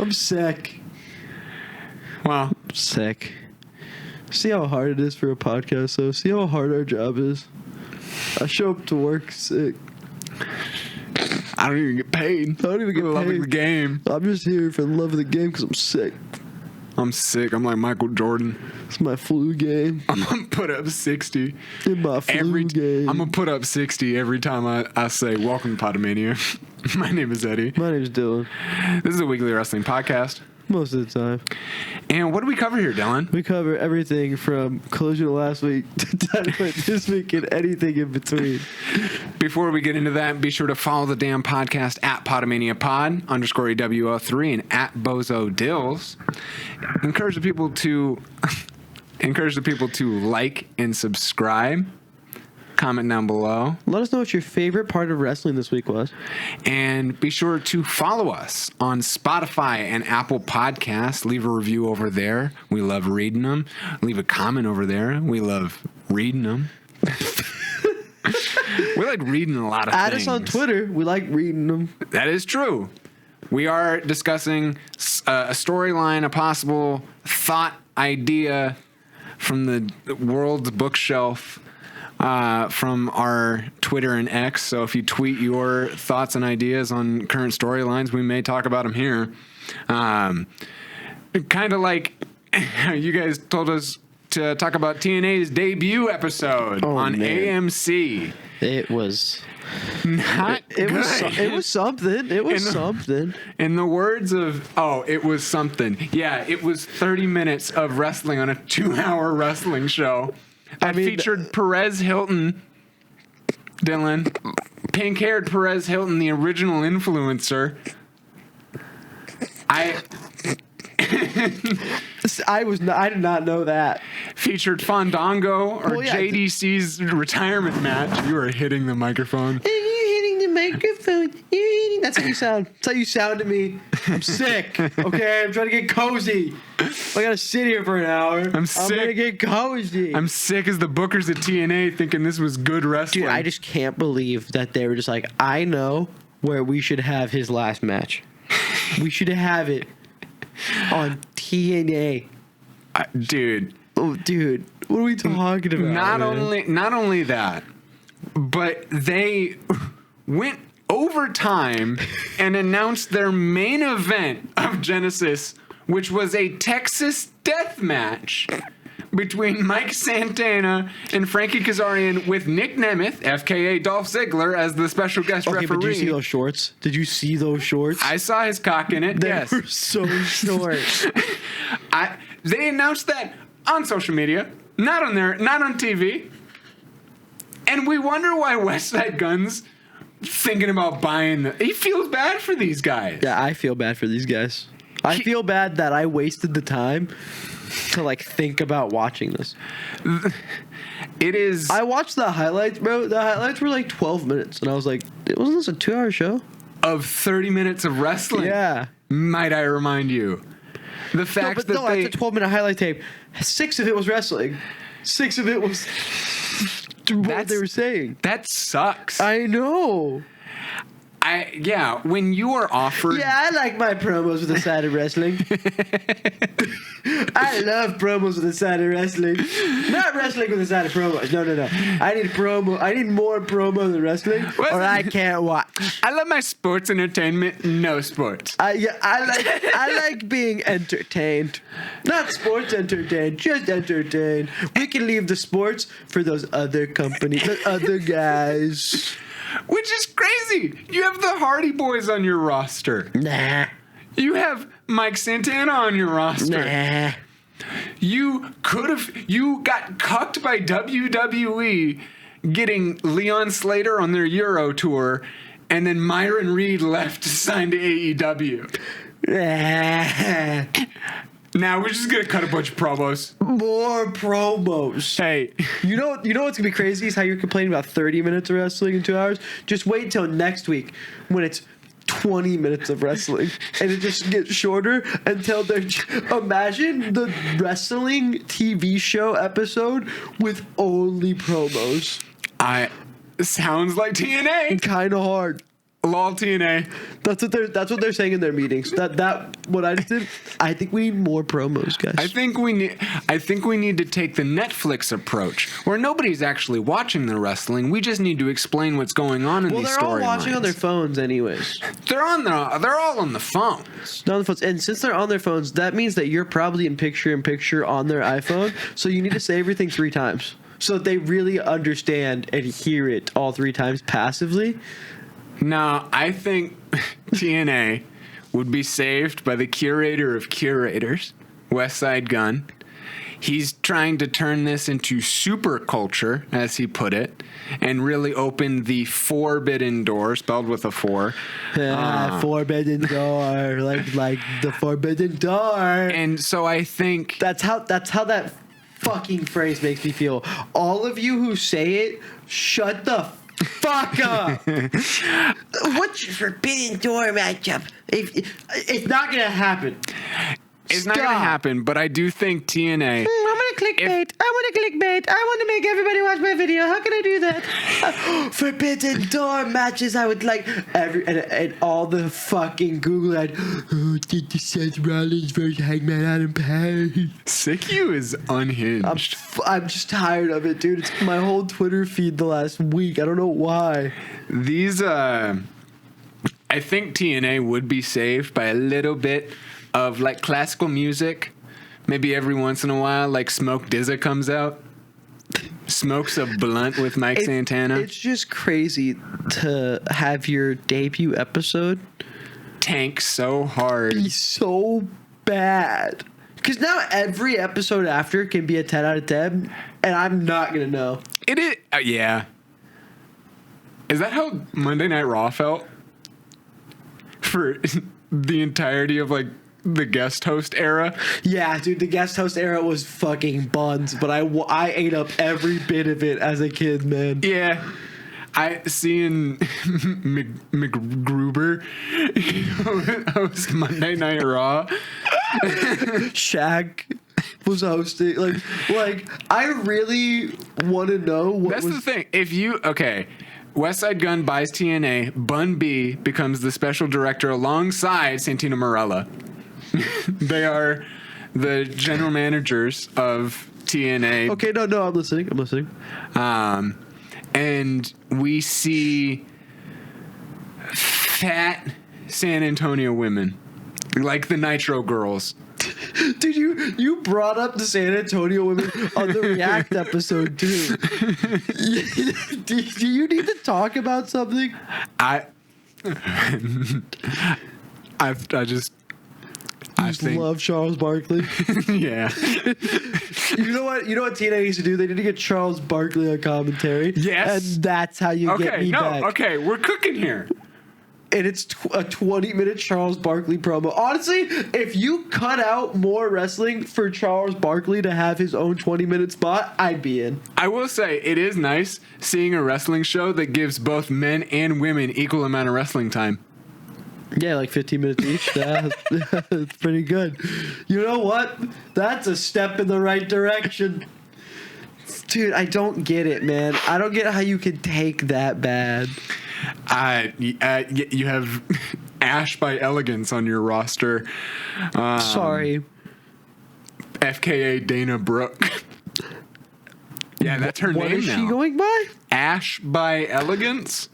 I'm sick. Well, I'm sick. See how hard it is for a podcast, though? See how hard our job is? I show up to work sick. I don't even get paid. I don't even get paid. Loving the game. I'm just here for the love of the game because I'm sick. I'm sick. I'm like Michael Jordan. It's my flu game. I'm going to put up 60. In my flu game. I'm going to put up 60 every time I say, welcome to Pod-A-Mania. My name is Eddie. My name is Dylan. This is a weekly wrestling podcast. Most of the time. And what do we cover here, Dylan? We cover everything from Collision last week to Dynamite this week and anything in between. Before we get into that, be sure to follow the damn podcast at Pod-A-Mania Pod _EWO3 and at Bozo Dills. Encourage the people to like and subscribe. Comment down below. Let us know what your favorite part of wrestling this week was. And be sure to follow us on Spotify and Apple Podcasts. Leave a review over there. We love reading them. Leave a comment over there. We love reading them. We like reading a lot of things. Add us on Twitter. We like reading them. That is true. We are discussing a storyline, a possible thought idea from the world's bookshelf. From our Twitter and X. So if you tweet your thoughts and ideas on current storylines, we may talk about them here. Kind of like you guys told us to talk about TNA's debut episode on AMC. It was not it good. It was something. It was something. In the words of, it was something. Yeah, it was 30 minutes of wrestling on a 2-hour wrestling show. I featured Perez Hilton, Dylan, pink-haired Perez Hilton, the original influencer. I did not know that. Featured Fandango JDC's retirement match. You are hitting the microphone. You're hitting the microphone. That's how you sound. That's how you sound to me. I'm sick. Okay, I'm trying to get cozy. I gotta sit here for an hour. I'm sick. I'm gonna get cozy. I'm sick as the bookers at TNA thinking this was good wrestling. Dude, I just can't believe that they were just like, I know where we should have his last match. We should have it on TNA. Dude. Oh, dude. What are we talking about? Not only that, but they went overtime and announced their main event of Genesis, which was a Texas death match between Mike Santana and Frankie Kazarian with Nick Nemeth, FKA Dolph Ziggler, as the special guest referee. But did you see those shorts? Did you see those shorts? I saw his cock in it, They were so short. They announced that on social media, not on TV. And we wonder why Westside Gunn's thinking about buying he feels bad for these guys. Yeah, I feel bad for these guys. I feel bad that I wasted the time to think about watching this. It is. I watched the highlights, bro. The highlights were 12 minutes, and I was like, wasn't this a 2-hour show? Of 30 minutes of wrestling. Yeah. Might I remind you. The fact that's a 12-minute highlight tape. 6 of it was wrestling. 6 of it was what they were saying. That sucks. I know. When you are offered... Yeah, I like my promos with the side of wrestling. I love promos with the side of wrestling. Not wrestling with the side of promos. No. I need more promo than wrestling, or I can't watch. I love my sports entertainment, no sports. I like being entertained. Not sports entertained, just entertained. We can leave the sports for those other companies, the other guys. Which is crazy. You have the Hardy Boys on your roster. Nah. You have Mike Santana on your roster. Nah. You got cucked by WWE getting Leon Slater on their Euro tour, and then Myron Reed left to sign to AEW. Nah. Now we're just gonna cut a bunch of promos. More promos. Hey, you know what's gonna be crazy is how you're complaining about 30 minutes of wrestling in 2 hours. Just wait until next week when it's 20 minutes of wrestling and it just gets shorter until they're. Imagine the wrestling TV show episode with only promos. Sounds like TNA. Kind of hard. lolTNA. That's what they're saying in their meetings. That what I did. I think we need more promos, guys. I think we need to take the Netflix approach, where nobody's actually watching the wrestling. We just need to explain what's going on in these storylines. Well, they're all watching on their phones, anyways. They're all on the phones. They're on the phones, and since they're on their phones, that means that you're probably in picture on their iPhone. So you need to say everything 3 times, so that they really understand and hear it all 3 times passively. No, I think TNA would be saved by the curator of curators, Westside Gunn. He's trying to turn this into super culture, as he put it, and really open the forbidden door, spelled with a 4. Forbidden door, like the forbidden door. And so I think that's how that fucking phrase makes me feel. All of you who say it, shut the fuck up. What's your forbidden door matchup? It's not gonna happen. It's not going to happen, but I do think TNA... I'm going to clickbait. I want to make everybody watch my video. How can I do that? Forbidden door matches. I would like and all the fucking Google ad. Oh, did the Seth Rollins versus Hangman Adam Page? SickU is unhinged. I'm just tired of it, dude. It's my whole Twitter feed the last week. I don't know why. These, I think TNA would be saved by a little bit of like classical music. Maybe every once in a while, like Smoke Dizza comes out, smokes a blunt with Mike Santana. It's just crazy to have your debut episode tank so hard, be so bad. Because now every episode after can be a 10 out of 10, and I'm not gonna know. It is, yeah. Is that how Monday Night Raw felt for the entirety of like the guest host era? Yeah, dude, the guest host era was fucking buns, but I ate up every bit of it as a kid, man. Yeah. Seeing McGruber host Monday Night Raw. Shaq was hosting. Like I really want to know what That's the thing. Westside Gunn buys TNA, Bun B becomes the special director alongside Santino Marella. They are the general managers of TNA. Okay, no, I'm listening. And we see fat San Antonio women, like the Nitro Girls. Dude, you brought up the San Antonio women on the React episode too. Do you need to talk about something? I think love Charles Barkley. Yeah. You know what TNA needs to do? They need to get Charles Barkley on commentary. Yes. And that's how you get me back. Okay, we're cooking here. And it's a 20-minute Charles Barkley promo. Honestly, if you cut out more wrestling for Charles Barkley to have his own 20-minute spot, I'd be in. I will say, it is nice seeing a wrestling show that gives both men and women equal amount of wrestling time. Yeah, like 15 minutes each. That's pretty good. You know what? That's a step in the right direction. Dude, I don't get it, man. I don't get how you can take that bad. You have Ash by Elegance on your roster. Sorry. FKA Dana Brooke. Yeah, that's her name now. What is she going by? Ash by Elegance.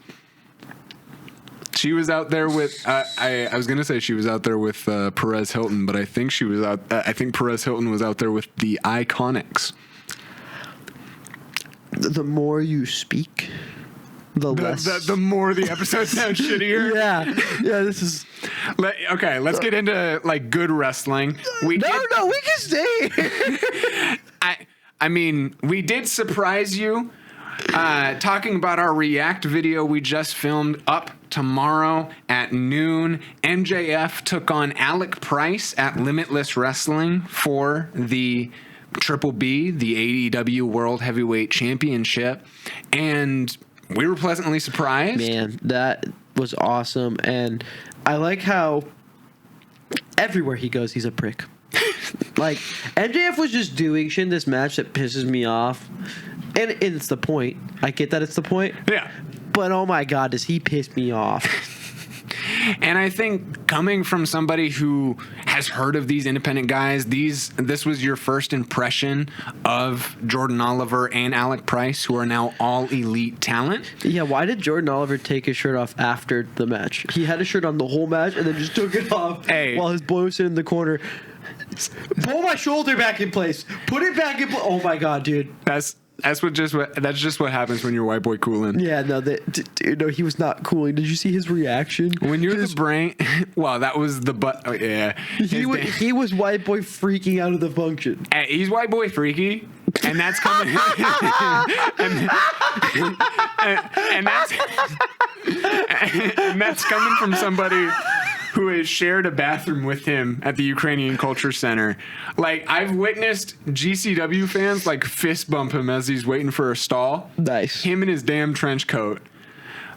She was out there with. I was gonna say she was out there with Perez Hilton, but I think she was out. I think Perez Hilton was out there with the Iconics. The more you speak, the less. The more the episode sounds shittier. Yeah. This is. Let's get into like good wrestling. We can stay here. I mean, we did surprise you. Talking about our React video we just filmed up tomorrow at noon. MJF took on Alec Price at Limitless Wrestling for the Triple B, the AEW World Heavyweight Championship, and we were pleasantly surprised. Man, that was awesome, and I like how everywhere he goes, he's a prick. Like, MJF was just doing shit in this match that pisses me off. And it's the point. I get that it's the point. Yeah. But oh my God, does he piss me off? And I think coming from somebody who has heard of these independent guys, this was your first impression of Jordan Oliver and Alec Price, who are now all elite talent. Yeah, why did Jordan Oliver take his shirt off after the match? He had his shirt on the whole match and then just took it off while his boy was sitting in the corner. Pull my shoulder back in place. Put it back in place. Oh my god, dude. That's just what happens when you're white boy cooling. Yeah, no, no, he was not cooling. Did you see his reaction? When you're the brain, well, that was the butt. Oh, yeah, he was white boy freaking out of the function. He's white boy freaky, and that's coming. and that's coming from somebody who has shared a bathroom with him at the Ukrainian Culture Center. Like, I've witnessed GCW fans, like, fist bump him as he's waiting for a stall. Nice. Him in his damn trench coat.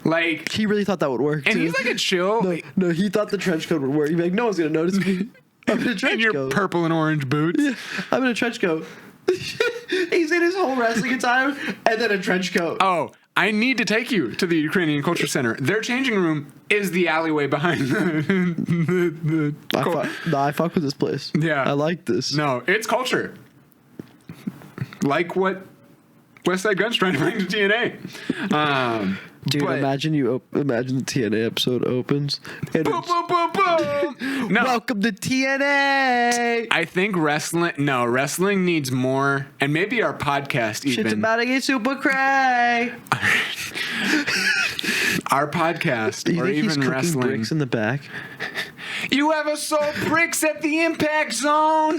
Like... He really thought that would work, and too. he's like a chill... No, he thought the trench coat would work. He'd be like, no one's going to notice me. I'm in a trench coat. In your purple and orange boots. Yeah, I'm in a trench coat. He's in his whole wrestling attire and then a trench coat. Oh, I need to take you to the Ukrainian Culture Center. Their changing room is the alleyway behind the I fuck with this place. Yeah. I like this. No, it's culture. Like what Westside Gunn's trying to bring to TNA. Dude, imagine the TNA episode opens. And boom, boom, boom, boom. No. Welcome to TNA. I think wrestling needs more, and maybe our podcast even. Shit's about to get super cray. Our podcast, or even he's wrestling. Bricks in the back. You ever sold bricks at the impact zone?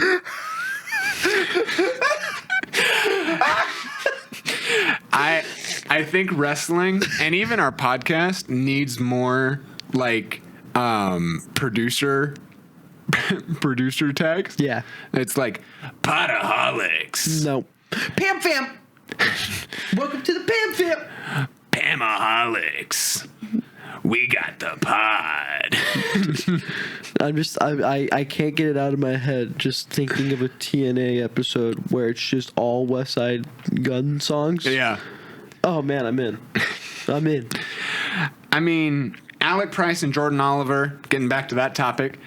I think wrestling and even our podcast needs more like producer tags. Yeah. It's like Pod-A-Holics. No. Pam Fam. Welcome to the Pam Fam. Pamaholics. We got the pod. I can't get it out of my head just thinking of a TNA episode where it's just all Westside Gunn songs. Yeah. Oh man, I'm in. I mean, Alec Price and Jordan Oliver, getting back to that topic,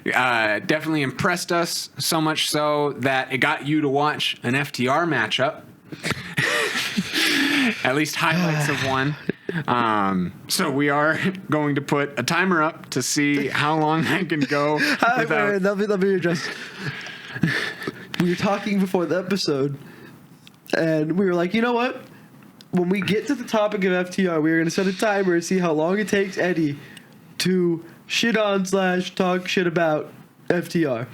definitely impressed us, so much so that it got you to watch an FTR matchup. At least highlights of one. So we are going to put a timer up to see how long I can go without... Let me address. We were talking before the episode, and we were like, you know what? When we get to the topic of FTR, we are going to set a timer and see how long it takes Eddie to shit on / talk shit about FTR.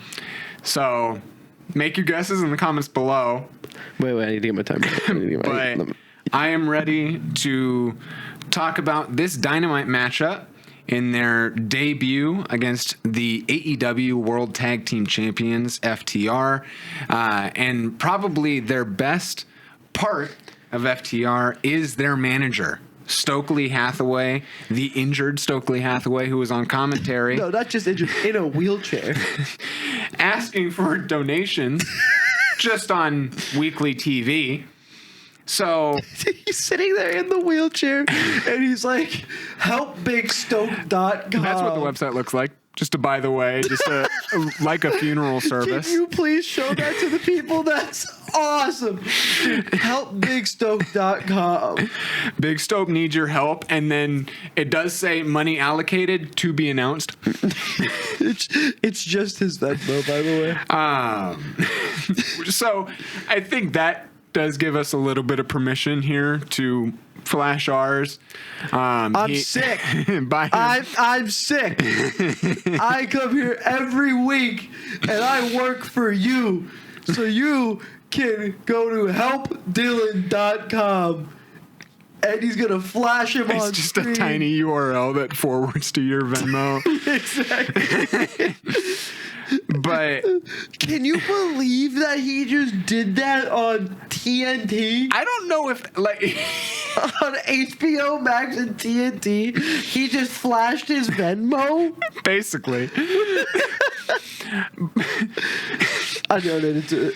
So make your guesses in the comments below. Wait, I need to get my timer. I am ready to talk about this Dynamite matchup in their debut against the AEW World Tag Team Champions, FTR. And probably their best part of FTR is their manager, Stokely Hathaway, the injured Stokely Hathaway, who was on commentary. No, not just injured, in a wheelchair. Asking for donations just on weekly TV. So he's sitting there in the wheelchair and he's like, helpbigstoke.com. That's what the website looks like. Just a by the way, just like a funeral service. Can you please show that to the people? That's awesome. Helpbigstoke.com. Big Stoke needs your help, and then it does say money allocated to be announced. It's just his Venmo, by the way. So I think that does give us a little bit of permission here to flash ours. I'm sick. I'm sick. I come here every week and I work for you, so you can go to helpdylan.com and he's gonna flash him on screen. It's just a tiny URL that forwards to your Venmo. Exactly. But can you believe that he just did that on TNT? I don't know if like on HBO Max and TNT, he just flashed his Venmo. Basically, I donated to it.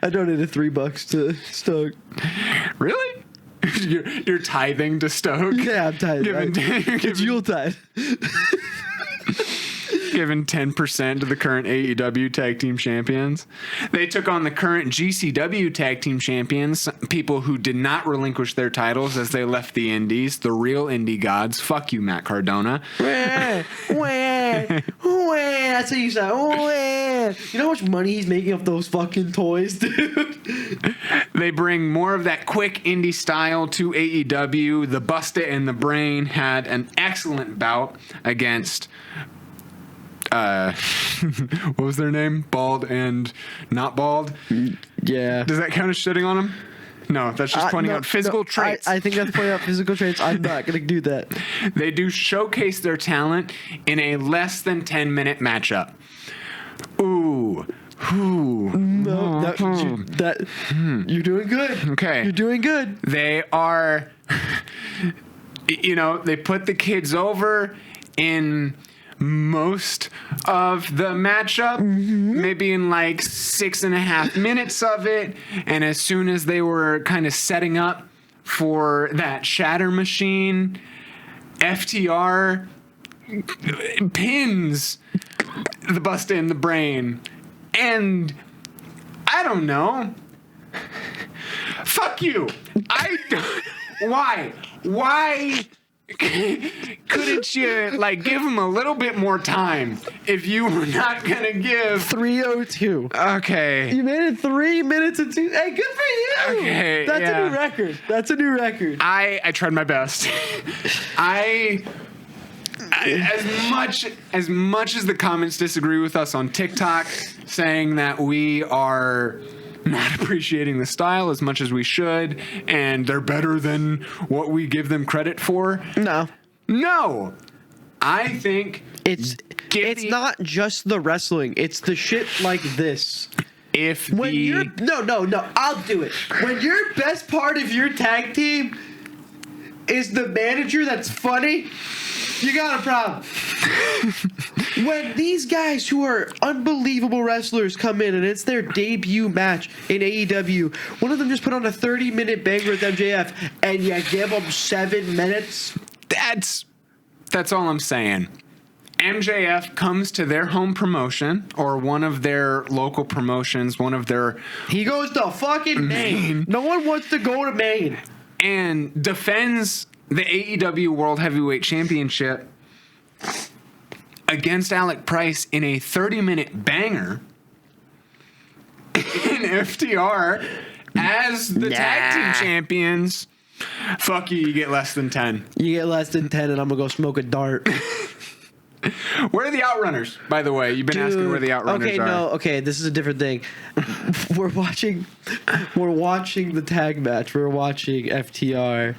I donated $3 to Stoke. Really? you're tithing to Stoke. Yeah, I'm tired. It's Yuletide. Given 10% to the current AEW Tag Team Champions. They took on the current GCW Tag Team Champions, people who did not relinquish their titles as they left the Indies, the real indie gods. Fuck you, Matt Cardona. That's how you say. You know how much money he's making off those fucking toys, dude? They bring more of that quick indie style to AEW. The Busta and the Brain had an excellent bout against what was their name? Bald and not bald? Yeah. Does that count as shitting on them? No, that's just pointing out physical traits. I think that's pointing out physical traits. I'm not going to do that. They do showcase their talent in a less than 10-minute matchup. Ooh. You're doing good. Okay. You're doing good. They are, they put the kids over in most of the matchup, maybe in like 6.5 minutes of it. And as soon as they were kind of setting up for that shatter machine, FTR pins the Busta in the Brain. And I don't know. Fuck you. Why? Couldn't you give him a little bit more time if you were not gonna give 3:02? Okay, you made it 3 minutes and 2. Hey, good for you. Okay, that's a new record. That's a new record. I tried my best. As much as the comments disagree with us on TikTok, saying that we are not appreciating the style as much as we should, and they're better than what we give them credit for. No. I think it's not just the wrestling. It's the shit like this. No, I'll do it. When your best part of your tag team is the manager that's funny, you got a problem. When these guys who are unbelievable wrestlers come in and it's their debut match in AEW, one of them just put on a 30-minute banger with MJF, and you give them 7 minutes. That's all I'm saying. MJF comes to their home promotion or one of their local promotions, He goes to fucking Maine. No one wants to go to Maine. And defends the AEW World Heavyweight Championship against Alec Price in a 30-minute banger. And FTR as the tag team champions. Fuck you get less than 10. You get less than 10 and I'm going to go smoke a dart. Where are the Outrunners, by the way? You've been asking where the Outrunners are. Okay, this is a different thing. We're watching the tag match. We're watching FTR.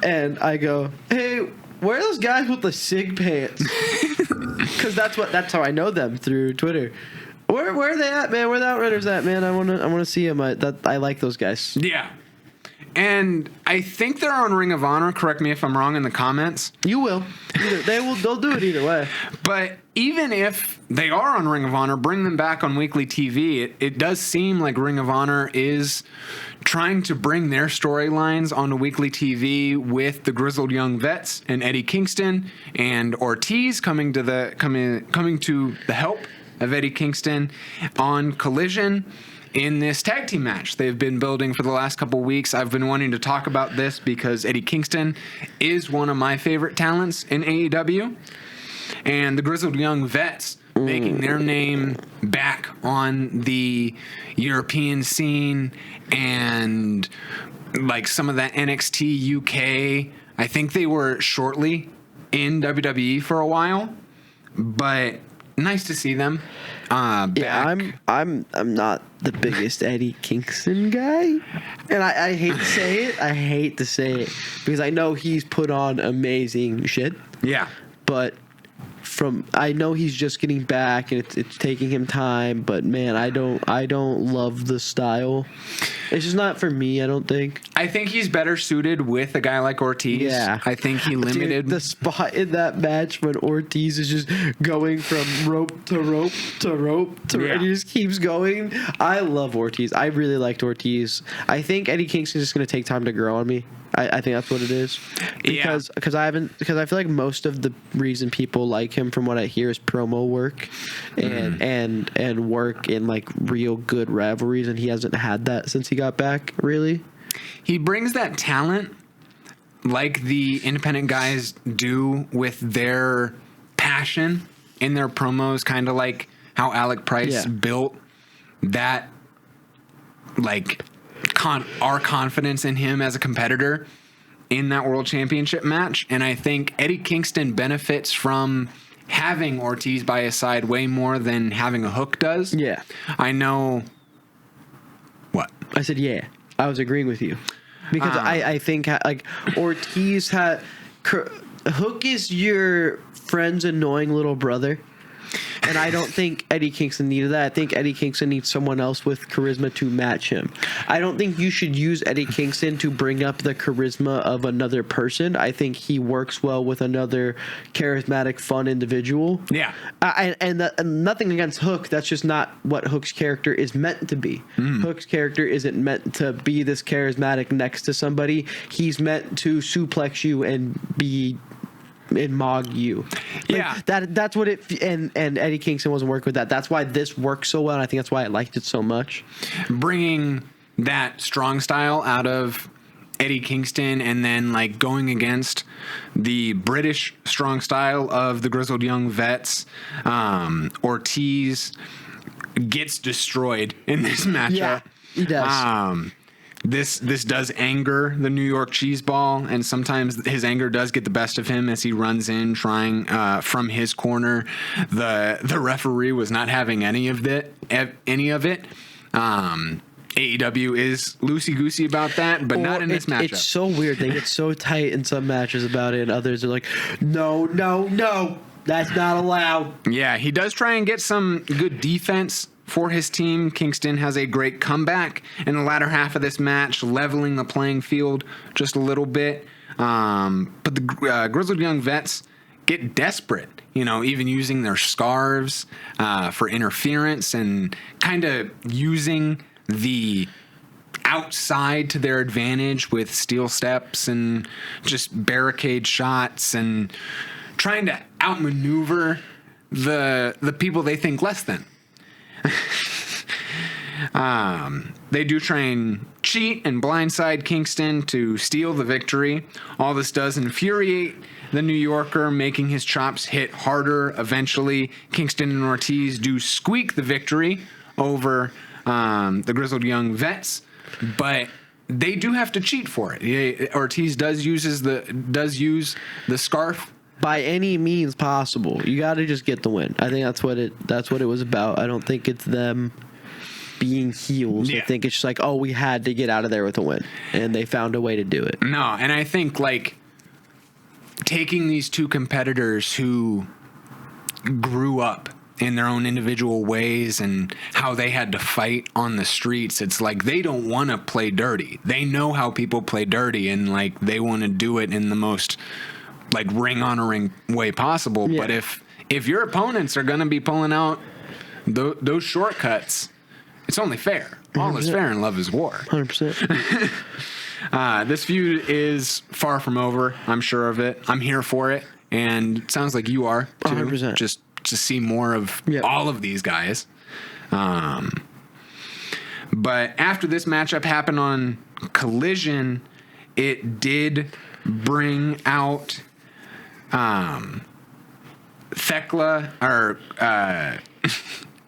And I go, hey, where are those guys with the SIG pants? Because that's how I know them, through Twitter. Where are they at, man? Where are the Outrunners at, man? I wanna see them. I like those guys. Yeah. And I think they're on Ring of Honor. Correct me if I'm wrong in the comments. You will. They'll do it either way. But even if they are on Ring of Honor, bring them back on weekly TV. It does seem like Ring of Honor is trying to bring their storylines onto weekly TV with the grizzled young vets and Eddie Kingston and Ortiz coming to the help of Eddie Kingston on Collision in this tag team match they've been building for the last couple weeks. I've been wanting to talk about this because Eddie Kingston is one of my favorite talents in AEW, and the grizzled young vets making their name back on the European scene and some of that NXT UK. I think they were shortly in WWE for a while, but nice to see them back. Yeah, I'm not the biggest Eddie Kingston guy, and I hate to say it. I hate to say it because I know he's put on amazing shit. Yeah, but I know he's just getting back and it's taking him time, but man, I don't love the style. It's just not for me, I don't think. I think he's better suited with a guy like Ortiz. Yeah. I think he limited. Dude, the spot in that match when Ortiz is just going from rope to rope to rope to Yeah. and he just keeps going. I love Ortiz. I really liked Ortiz. I think Eddie Kingston's just going to take time to grow on me. I think that's what it is. Because I feel like most of the reason people like him from what I hear is promo work and work in like real good rivalries, and he hasn't had that since he got back, really. He brings that talent like the independent guys do with their passion in their promos, kind of like how Alec Price built that, like, our confidence in him as a competitor in that world championship match. And I think Eddie Kingston benefits from having Ortiz by his side way more than having a Hook does. Yeah. I know. What? I said, yeah. I was agreeing with you. Because I think, like, Ortiz had... Hook is your friend's annoying little brother. And I don't think Eddie Kingston needed that. I think Eddie Kingston needs someone else with charisma to match him. I don't think you should use Eddie Kingston to bring up the charisma of another person. I think he works well with another charismatic, fun individual. Yeah. And nothing against Hook. That's just not what Hook's character is meant to be. Hook's character isn't meant to be this charismatic next to somebody. He's meant to suplex you and mog you. Like, that's what it and Eddie Kingston wasn't working with that. That's why this works so well, and I think that's why I liked it so much. Bringing that strong style out of Eddie Kingston and then like going against the British strong style of the grizzled young vets. Ortiz gets destroyed in this matchup. Yeah, he does. This does anger the New York cheese ball, and sometimes his anger does get the best of him as he runs in trying from his corner. The referee was not having any of it. AEW is loosey-goosey about that, but not in this matchup. It's so weird. They get so tight in some matches about it, and others are like, no, that's not allowed. Yeah, he does try and get some good defense for his team. Kingston has a great comeback in the latter half of this match, leveling the playing field just a little bit. But the grizzled young vets get desperate, even using their scarves for interference and kind of using the outside to their advantage with steel steps and just barricade shots and trying to outmaneuver the people they think less than. They do try and cheat and blindside Kingston to steal the victory. All this does infuriate the New Yorker, making his chops hit harder. Eventually, Kingston and Ortiz do squeak the victory over the grizzled young vets, but they do have to cheat for it. Ortiz does use the scarf. By any means possible, you got to just get the win. I think that's what it was about. I don't think it's them being heels. Yeah. I think it's just like, we had to get out of there with a win, and they found a way to do it. No, and I think like taking these two competitors who grew up in their own individual ways and how they had to fight on the streets, it's like they don't want to play dirty. They know how people play dirty, and like they want to do it in the most like ring honoring way possible. Yeah. But if your opponents are going to be pulling out those shortcuts, it's only fair. 100%. All is fair and love is war. 100%. This feud is far from over. I'm sure of it. I'm here for it, and it sounds like you are too. 100%. Just to see more of all of these guys. But after this matchup happened on Collision, it did bring out THEKLA, or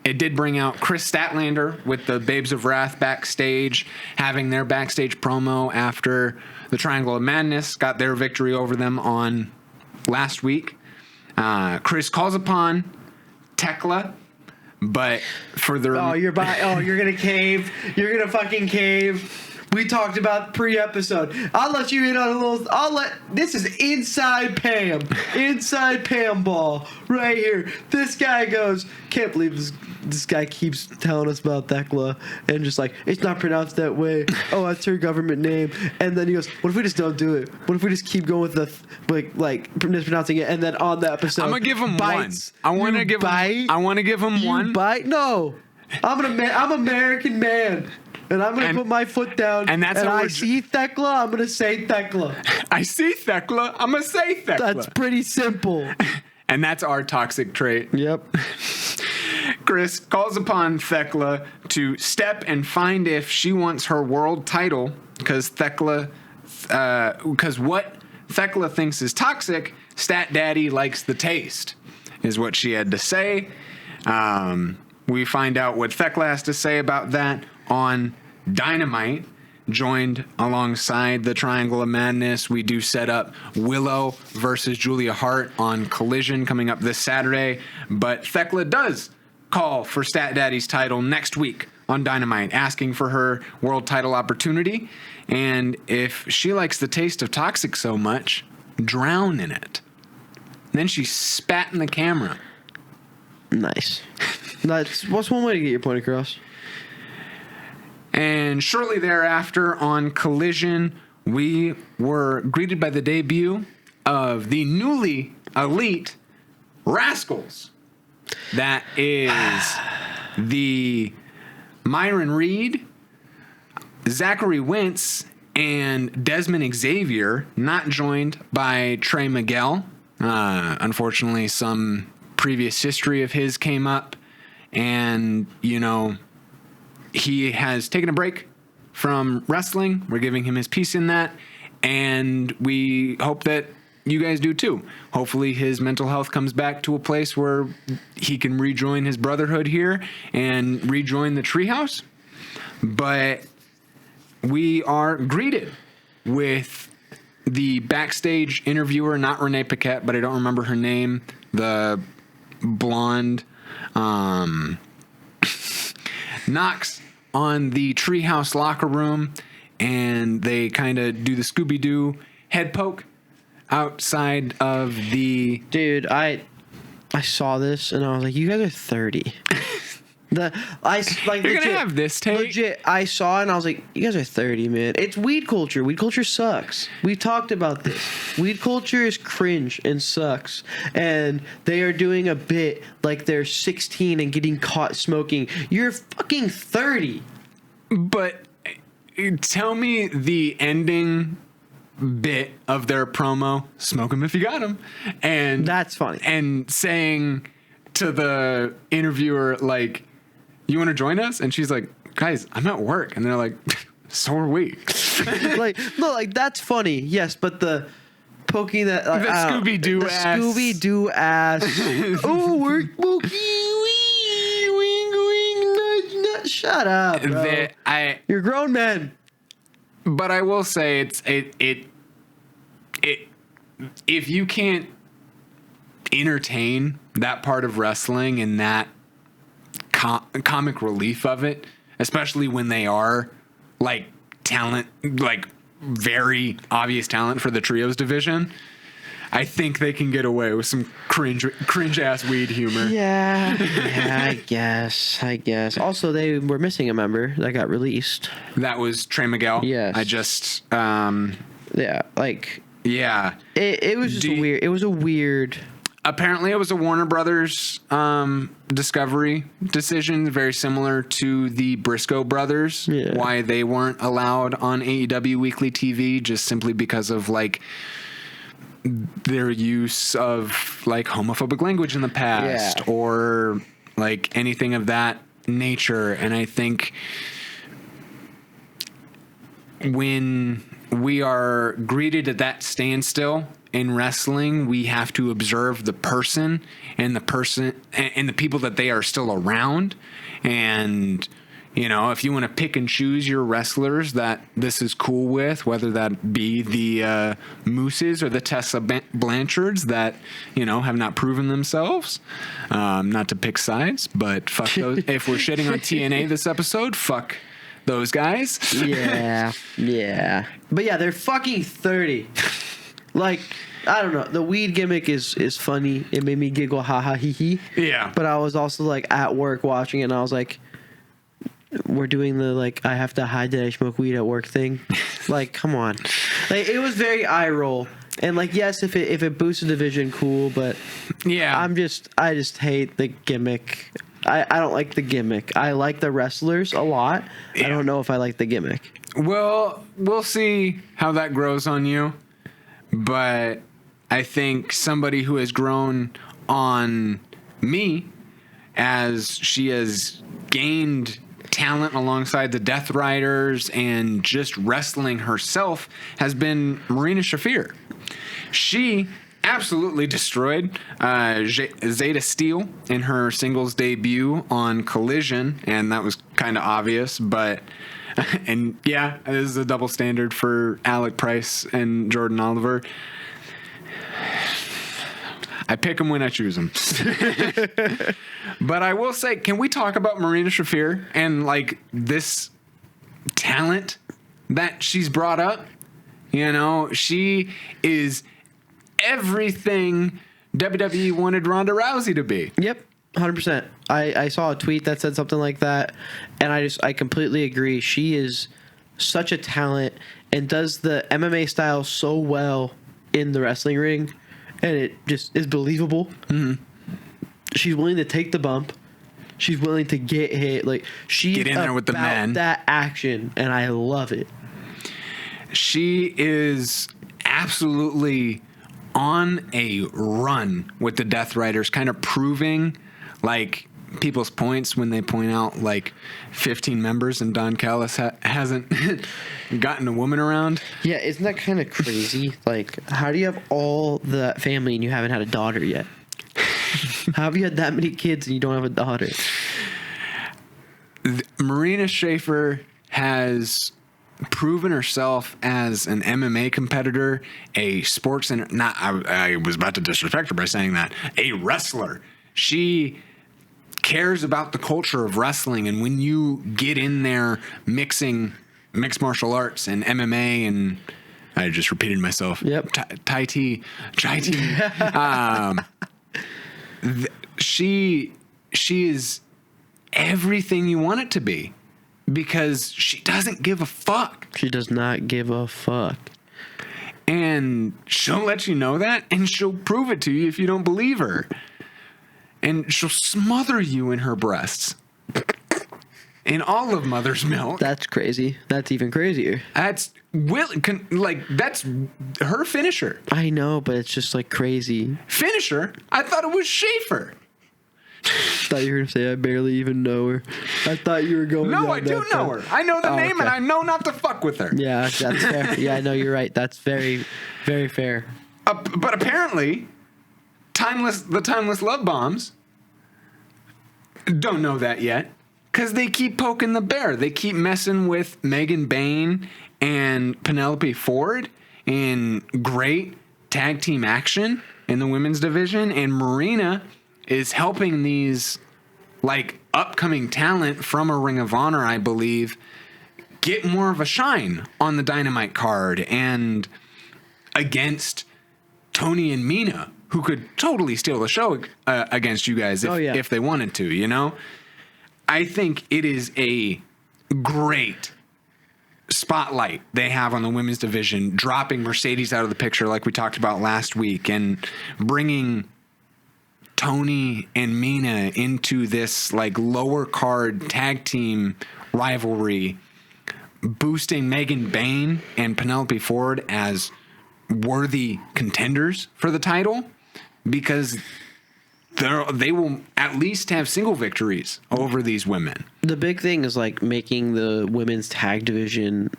it did bring out Kris Statlander with the Babes of Wrath backstage, having their backstage promo after the Triangle of Madness got their victory over them on last week. Kris calls upon THEKLA, but for the you're gonna cave. You're gonna fucking cave. we talked about pre-episode. I'll let you in on a little. This is inside Pam ball right here. This guy goes, can't believe this guy keeps telling us about THEKLA and just like, it's not pronounced that way. Oh, that's her government name. And then he goes, what if we just don't do it? What if we just keep going with the like mispronouncing it? And then on the episode, I'm gonna give him bites. one. I want to give him one. Bite? No, I'm American man. And I'm going to put my foot down. And that's I see THEKLA, I'm going to say THEKLA. I see THEKLA, I'm going to say THEKLA. That's pretty simple. And that's our toxic trait. Yep. Kris calls upon THEKLA to step and find if she wants her world title because what THEKLA thinks is toxic, Stat Daddy likes the taste, is what she had to say. We find out what THEKLA has to say about that on Dynamite, joined alongside the Triangle of Madness. We do set up Willow versus Julia Hart on Collision coming up this Saturday, but THEKLA does call for Stat Daddy's title next week on Dynamite, asking for her world title opportunity, and if she likes the taste of toxic so much, drown in it. And then she spat in the camera. Nice. What's one way to get your point across? And shortly thereafter on Collision, we were greeted by the debut of the newly elite Rascals. That is the Myron Reed, Zachary Wentz, and Desmond Xavier, not joined by Trey Miguel. Unfortunately, some previous history of his came up, and, he has taken a break from wrestling. We're giving him his piece in that, and we hope that you guys do too. Hopefully his mental health comes back to a place where he can rejoin his brotherhood here and rejoin the treehouse. But we are greeted with the backstage interviewer, not Renee Paquette, but I don't remember her name, the blonde, knocks on the treehouse locker room, and they kind of do the Scooby-Doo head poke outside of the... Dude, I saw this, and I was like, you guys are 30. You're legit, gonna have this take? Legit, I saw it, and I was like, you guys are 30, man. It's weed culture. Weed culture sucks. We've talked about this. Weed culture is cringe and sucks. And they are doing a bit like they're 16 and getting caught smoking. You're fucking 30. But tell me the ending bit of their promo, smoke 'em if you got 'em. And that's funny. And saying to the interviewer, like, you want to join us? And she's like, guys, I'm at work. And they're like, so are we. That's funny. Yes, but the poking that... the Scooby-Doo ass. The Scooby-Doo ass. Oh, we're smoking. Shut up, bro. You're grown men. But I will say it if you can't entertain that part of wrestling and that comic relief of it, especially when they are like talent, like very obvious talent for the trios division, I think they can get away with some cringe ass weed humor. Yeah, I guess. Also, they were missing a member that got released. That was Trey Miguel. Yes. I just yeah. It was just weird. It was a weird. Apparently, it was a Warner Brothers Discovery decision, very similar to the Briscoe brothers. Yeah. Why they weren't allowed on AEW Weekly TV, just simply because of like their use of like homophobic language in the past, or like anything of that nature. And I think when we are greeted at that standstill in wrestling, we have to observe the person and the people that they are still around. And, if you want to pick and choose your wrestlers that this is cool with, whether that be the Mooses or the Tessa Blanchards that, have not proven themselves, not to pick sides, but fuck those. If we're shitting on TNA this episode, fuck those guys. Yeah. But yeah, they're fucking 30. Like, I don't know. The weed gimmick is funny. It made me giggle, ha ha hee hee. Yeah. But I was also like at work watching it, and I was like, we're doing the like I have to hide that I smoke weed at work thing. Like, come on. Like, it was very eye roll. And like, yes, if it boosts the division, cool. But Yeah. I just hate the gimmick. I don't like the gimmick. I like the wrestlers a lot. Yeah. I don't know if I like the gimmick. Well, we'll see how that grows on you. But I think somebody who has grown on me as she has gained talent alongside the Death Riders and just wrestling herself has been Marina Shafir. She absolutely destroyed Zeta Steel in her singles debut on Collision, and that was kind of obvious, but and yeah, this is a double standard for Alec Price and Jordan Oliver. I pick them when I choose them. But I will say, can we talk about Marina Shafir and like this talent that she's brought up? You know, she is everything WWE wanted Ronda Rousey to be. Yep, 100%. I saw a tweet that said something like that, and I completely agree. She is such a talent and does the MMA style so well in the wrestling ring, and it just is believable. Mm-hmm. She's willing to take the bump. She's willing to get hit. Like, she's get in there with the men. That action, and I love it. She is absolutely on a run with the Death Riders, kind of proving like people's points when they point out like 15 members and Don Callis hasn't gotten a woman around. Yeah, isn't that kind of crazy? Like, how do you have all that family and you haven't had a daughter yet? How have you had that many kids and you don't have a daughter? Marina Shafir has proven herself as an MMA competitor, a sports and not. I was about to disrespect her by saying that, a wrestler. She cares about the culture of wrestling, and when you get in there mixing mixed martial arts and MMA, and I just repeated myself. Yep. Tai Chi. She is everything you want it to be, because she doesn't give a fuck. She does not give a fuck. And she'll let you know that, and she'll prove it to you if you don't believe her. And she'll smother you in her breasts. In all of mother's milk. That's crazy. That's even crazier. That's that's her finisher. I know, but it's just like crazy. Finisher? I thought it was Schaefer. Thought you were gonna say I barely even know her. I thought you were going. No, I do know her. I know the name, okay. and I know not to fuck with her. Yeah, that's fair. Yeah, I know you're right. That's very, very fair. But apparently, the timeless love bombs don't know that yet, because they keep poking the bear. They keep messing with Megan Bayne and Penelope Ford in great tag team action in the women's division, and Marina is helping these like upcoming talent from a Ring of Honor, I believe, get more of a shine on the Dynamite card and against Tony and Mina, who could totally steal the show against you guys if they wanted to, you know? I think it is a great spotlight they have on the women's division, dropping Mercedes out of the picture like we talked about last week and bringing Tony and Mina into this like lower card tag team rivalry, boosting Megan Bayne and Penelope Ford as worthy contenders for the title, because they will at least have single victories over these women. The big thing is like making the women's tag division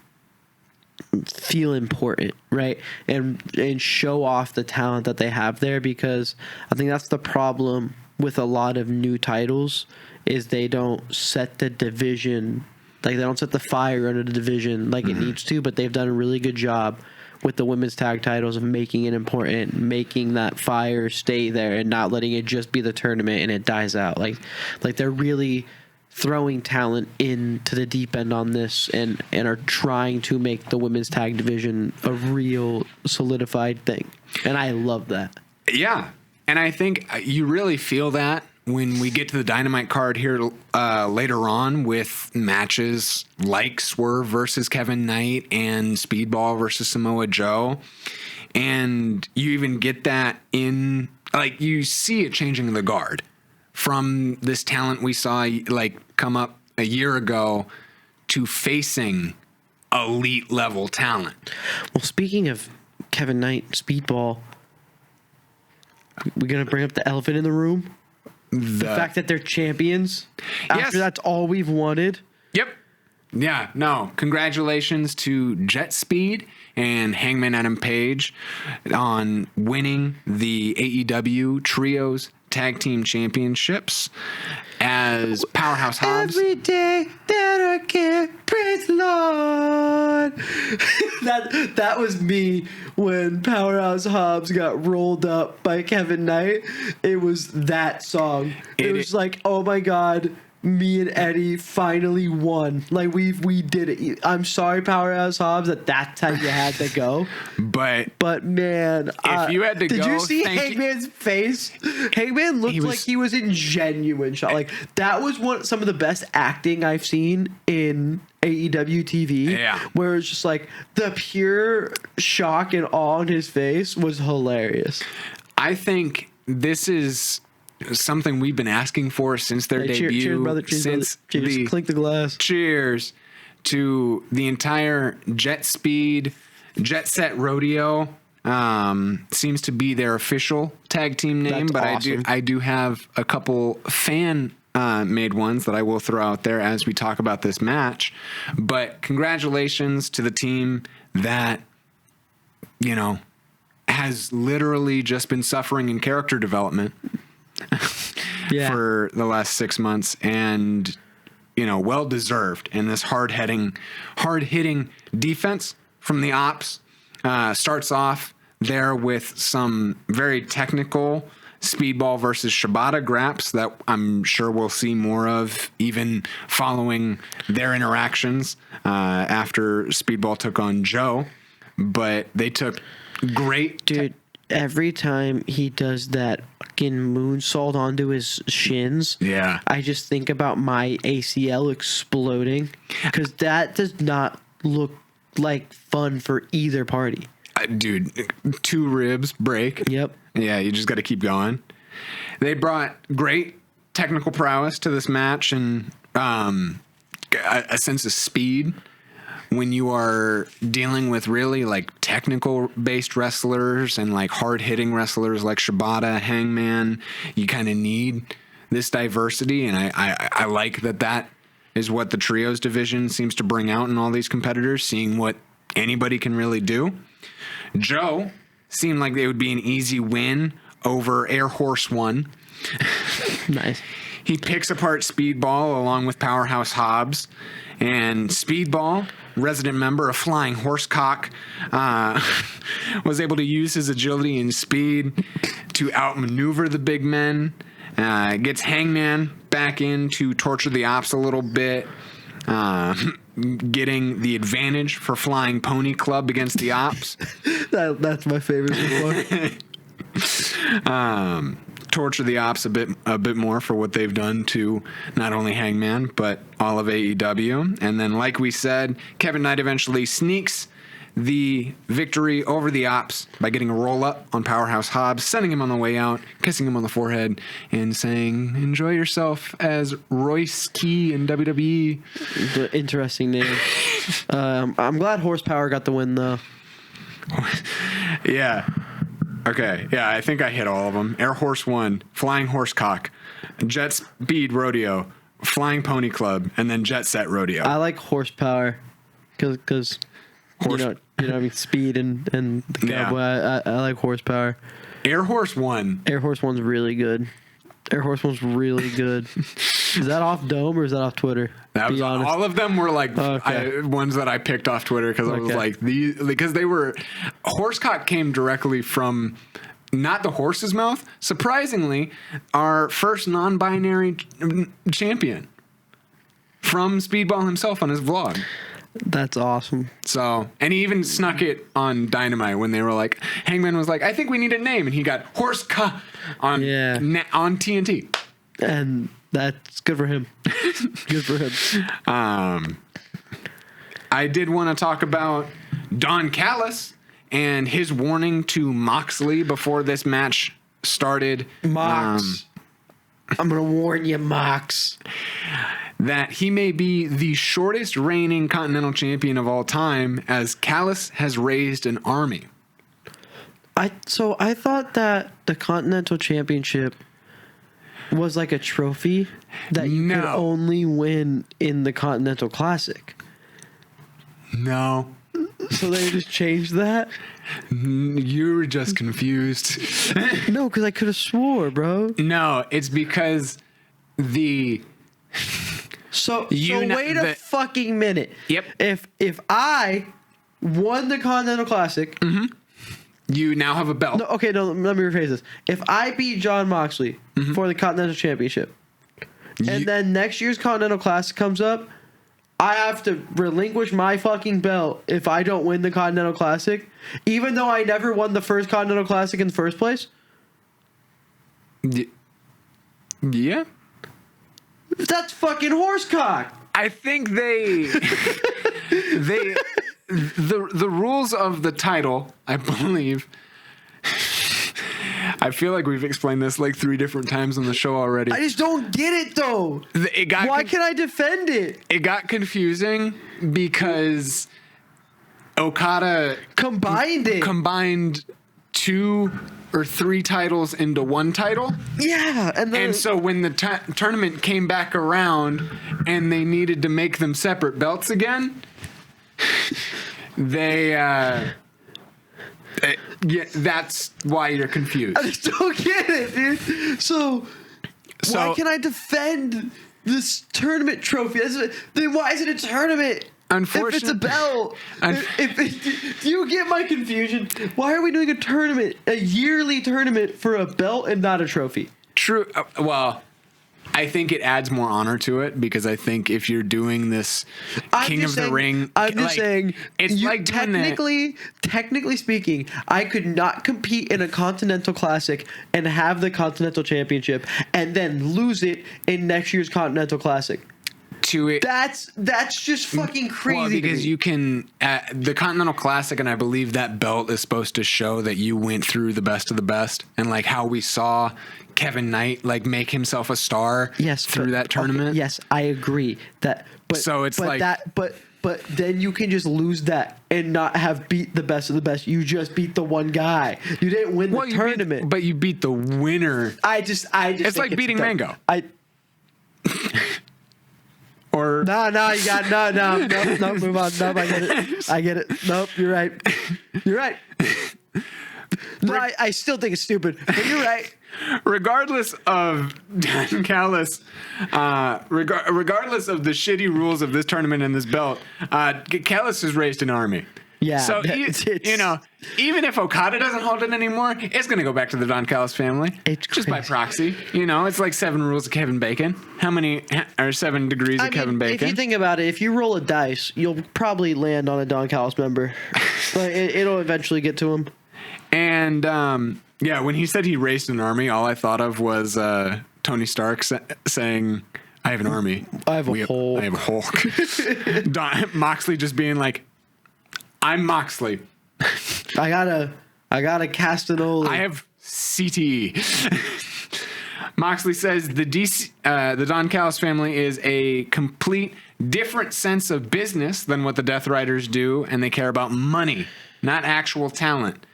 feel important, right? And show off the talent that they have there, because I think that's the problem with a lot of new titles is they don't set the division, like they don't set the fire under the division like it needs to, but they've done a really good job with the women's tag titles of making it important, making that fire stay there and not letting it just be the tournament and it dies out. Like they're really throwing talent into the deep end on this and are trying to make the women's tag division a real solidified thing. And I love that. Yeah. And I think you really feel that when we get to the Dynamite card here later on with matches like Swerve versus Kevin Knight and Speedball versus Samoa Joe. And you even get that in, like, you see it changing the guard from this talent we saw like come up a year ago to facing elite level talent. Well, speaking of Kevin Knight, Speedball, we're going to bring up the elephant in the room. The fact that they're champions. After that's all we've wanted. Yep. Yeah, no. Congratulations to Jetspeed and Hangman Adam Page on winning the AEW Trios Tag Team Championships as Powerhouse Hobbs. Every day that I can praise the Lord. that was me when Powerhouse Hobbs got rolled up by Kevin Knight. It was that song. It was like, oh my God, me and Eddie finally won. Like we did it. I'm sorry, Powerhouse Hobbs, that's how you had to go. But man, if you had to did go, you see Hangman's face? Hangman looked like he was in genuine shock. Like that was some of the best acting I've seen in AEW TV. Yeah, where it's just like the pure shock and awe on his face was hilarious. I think this is something we've been asking for since their debut. Cheers, brother. Cheers, brother. Clink the glass. Cheers to the entire Jet Set Rodeo. Seems to be their official tag team name, That's but awesome. I do have a couple fan made ones that I will throw out there as we talk about this match. But congratulations to the team that, you know, has literally just been suffering in character development. For the last 6 months, and you know, well deserved. And this hard hitting defense from the ops starts off there with some very technical Speedball versus Shibata graps that I'm sure we'll see more of, even following their interactions after Speedball took on Joe. But they took great. Dude, every time he does that fucking moonsault onto his shins, I just think about my ACL exploding, because that does not look like fun for either party. Dude, 2 ribs break. Yep. Yeah, you just got to keep going. They brought great technical prowess to this match and a sense of speed. When you are dealing with really like technical based wrestlers and like hard hitting wrestlers like Shibata, Hangman, you kind of need this diversity. And I like that is what the trios division seems to bring out in all these competitors, seeing what anybody can really do. Joe seemed like they would be an easy win over Air Horse 1. Nice. He picks apart Speedball along with Powerhouse Hobbs, and Speedball, resident member of Flying Horsecock, was able to use his agility and speed to outmaneuver the big men. Gets Hangman back in to torture the ops a little bit, getting the advantage for Flying Pony Club against the ops. That's my favorite one. Torture the ops a bit more for what they've done to not only Hangman but all of AEW. And then, like we said, Kevin Knight eventually sneaks the victory over the ops by getting a roll up on Powerhouse Hobbs, sending him on the way out, kissing him on the forehead, and saying, "Enjoy yourself as Royce Key in WWE." The interesting name. I'm glad Horsepower got the win though. Yeah. Okay, yeah, I think I hit all of them. Air Horse 1, Flying Horsecock, Jet Speed Rodeo, Flying Pony Club, and then Jet Set Rodeo. I like Horsepower because you know I mean, speed and the cowboy. I like Horsepower. Air Horse 1. Air Horse 1's really good. Air Horse 1's really good. Is that off Dome or is that off Twitter? That was, all of them were like ones that I picked off Twitter because I was like, because they were, Horsecock came directly from not the horse's mouth. Surprisingly, our first non-binary champion. from Speedball himself on his vlog. That's awesome. So, and he even snuck it on Dynamite when they were like, Hangman was like, I think we need a name. And he got Horse Ka on TNT. And that's good for him. Good for him. I did want to talk about Don Callis and his warning to Moxley before this match started. Mox. I'm going to warn you, Mox. That he may be the shortest reigning Continental Champion of all time, as Callis has raised an army. So I thought that the Continental Championship was like a trophy that you could only win in the Continental Classic. No. So they just changed that? You were just confused. No, because I could have swore, bro. No, it's because the... So wait a fucking minute. Yep. If I won the Continental Classic... Mm-hmm. You now have a belt. No, okay, no, let me rephrase this. If I beat John Moxley for the Continental Championship, and then next year's Continental Classic comes up, I have to relinquish my fucking belt if I don't win the Continental Classic, even though I never won the first Continental Classic in the first place? Yeah. That's fucking horsecock. I think the rules of the title, I believe. I feel like we've explained this like 3 different times on the show already. I just don't get it though. Why can I defend it? It got confusing because Okada combined 2 or 3 titles into 1 title. Yeah, and so when the tournament came back around and they needed to make them separate belts again, that's why you're confused. I just don't get it, dude. So why can I defend this tournament trophy? Then why is it a tournament? Unfortunately, if it's a belt. Do you get my confusion? Why are we doing a tournament, a yearly tournament for a belt and not a trophy? True. Well, I think it adds more honor to it because I think if you're doing this King of the Ring, I'm just saying, it's like technically speaking, I could not compete in a Continental Classic and have the Continental Championship and then lose it in next year's Continental Classic. That's just fucking crazy. Well, because you can the Continental Classic, and I believe that belt is supposed to show that you went through the best of the best, and like how we saw Kevin Knight like make himself a star through that tournament. Okay, yes, I agree that. But so it's but then you can just lose that and not have beat the best of the best. You just beat the one guy. You didn't win the tournament, but you beat the winner. I just. It's like beating Mango. Or no, you got no. Move on. No, I get it. Nope, you're right. You're right. No, I still think it's stupid, but you're right. Regardless of Dan Callis, regardless of the shitty rules of this tournament and this belt, Callis has raised an army. Yeah. So even if Okada doesn't hold it anymore, it's going to go back to the Don Callis family. It's just by proxy. It's like 7 rules of Kevin Bacon. How many are 7 degrees of Kevin Bacon? If you think about it, if you roll a dice, you'll probably land on a Don Callis member. But it'll eventually get to him. And when he said he raised an army, all I thought of was Tony Stark saying, "I have an army. I have a Hulk." I have a Hulk. Moxley just being like, I'm Moxley. I got a Castanoli. I have CTE. Moxley says the Don Callis family is a complete different sense of business than what the Death Riders do, and they care about money, not actual talent.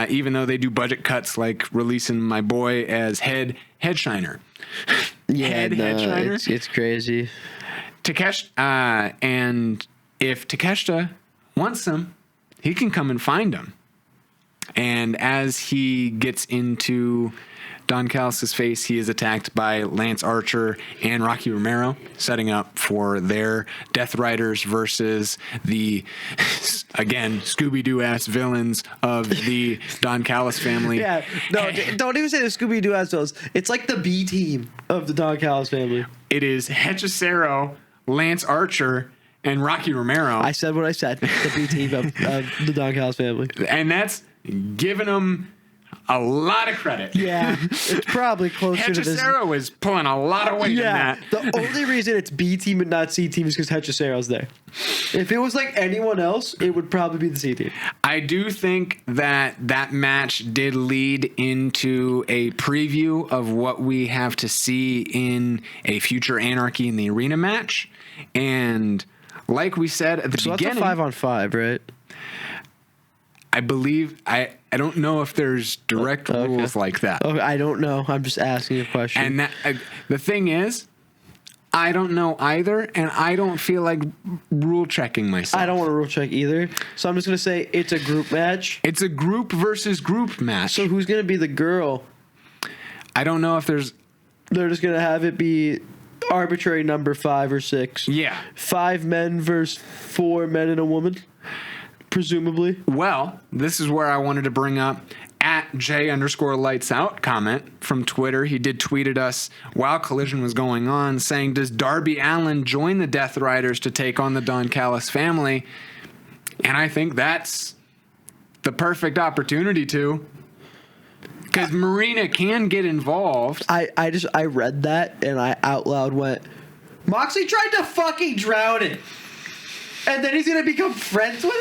Even though they do budget cuts like releasing my boy as head shiner. Head shiner. It's crazy. And if Takeshita wants him, he can come and find him. And as he gets into Don Callis' face, he is attacked by Lance Archer and Rocky Romero, setting up for their Death Riders versus the, again, Scooby-Doo-ass villains of the Don Callis family. Yeah, no, don't even say the Scooby-Doo-ass villains. It's like the B team of the Don Callis family. It is Hechicero, Lance Archer and Rocky Romero. I said what I said. The B team of the Don Callis family. And that's giving them a lot of credit. Yeah, it's probably closer to this. Hechicero is pulling a lot of weight in that. The only reason it's B team and not C team is because Hechicero's there. If it was like anyone else, it would probably be the C team. I do think that match did lead into a preview of what we have to see in a future Anarchy in the Arena match. And like we said at the beginning... So that's a 5-on-5, right? I believe... I don't know if there's direct rules like that. Okay, I don't know. I'm just asking a question. And the thing is, I don't know either, and I don't feel like rule checking myself. I don't want to rule check either. So I'm just going to say it's a group match. It's a group versus group match. So who's going to be the girl? I don't know if there's... They're just going to have it be arbitrary number 5 or 6. Yeah. 5 men versus 4 men and a woman, presumably. Well, this is where I wanted to bring up at J_lights_out comment from Twitter. He did tweet at us while Collision was going on saying, does Darby Allin join the Death Riders to take on the Don Callis family? And I think that's the perfect opportunity to, because Marina can get involved. I read that and I out loud went, Moxley tried to fucking drown it. And then he's going to become friends with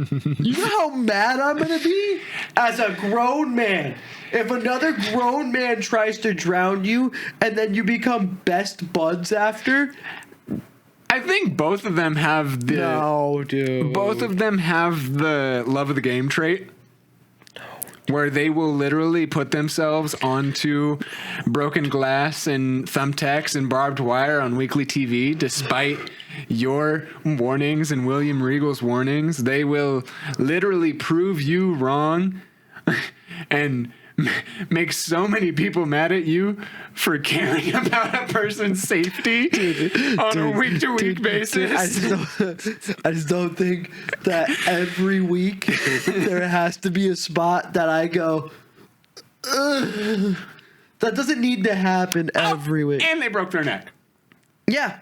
him? You know how mad I'm going to be? As a grown man. If another grown man tries to drown you and then you become best buds after... I think both of them have the... No, dude. Both of them have the love of the game trait. Where they will literally put themselves onto broken glass and thumbtacks and barbed wire on weekly TV, despite your warnings and William Regal's warnings. They will literally prove you wrong and make so many people mad at you for caring about a person's safety on a week-to-week basis. I just don't think that every week there has to be a spot that I go, ugh. That doesn't need to happen every week. And they broke their neck. Yeah.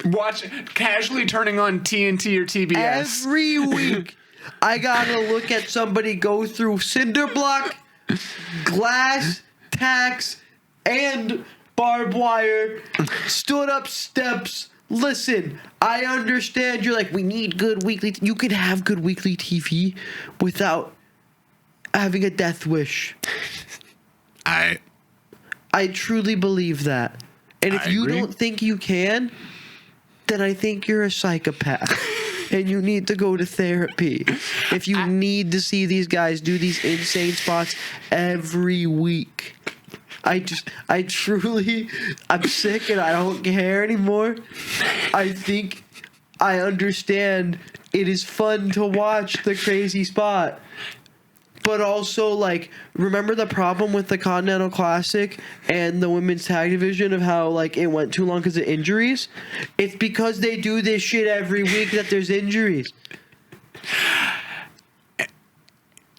Watch casually turning on TNT or TBS. Every week. I gotta look at somebody go through cinder block, glass, tacks, and barbed wire, stood up steps. Listen, I understand you're like, we need good weekly... You could have good weekly TV without having a death wish. I truly believe that. And if you don't think you can, then I think you're a psychopath. And you need to go to therapy. If you need to see these guys do these insane spots every week. I'm sick and I don't care anymore. I think I understand it is fun to watch the crazy spot. But also, like, remember the problem with the Continental Classic and the women's tag division of how, like, it went too long because of injuries? It's because they do this shit every week that there's injuries.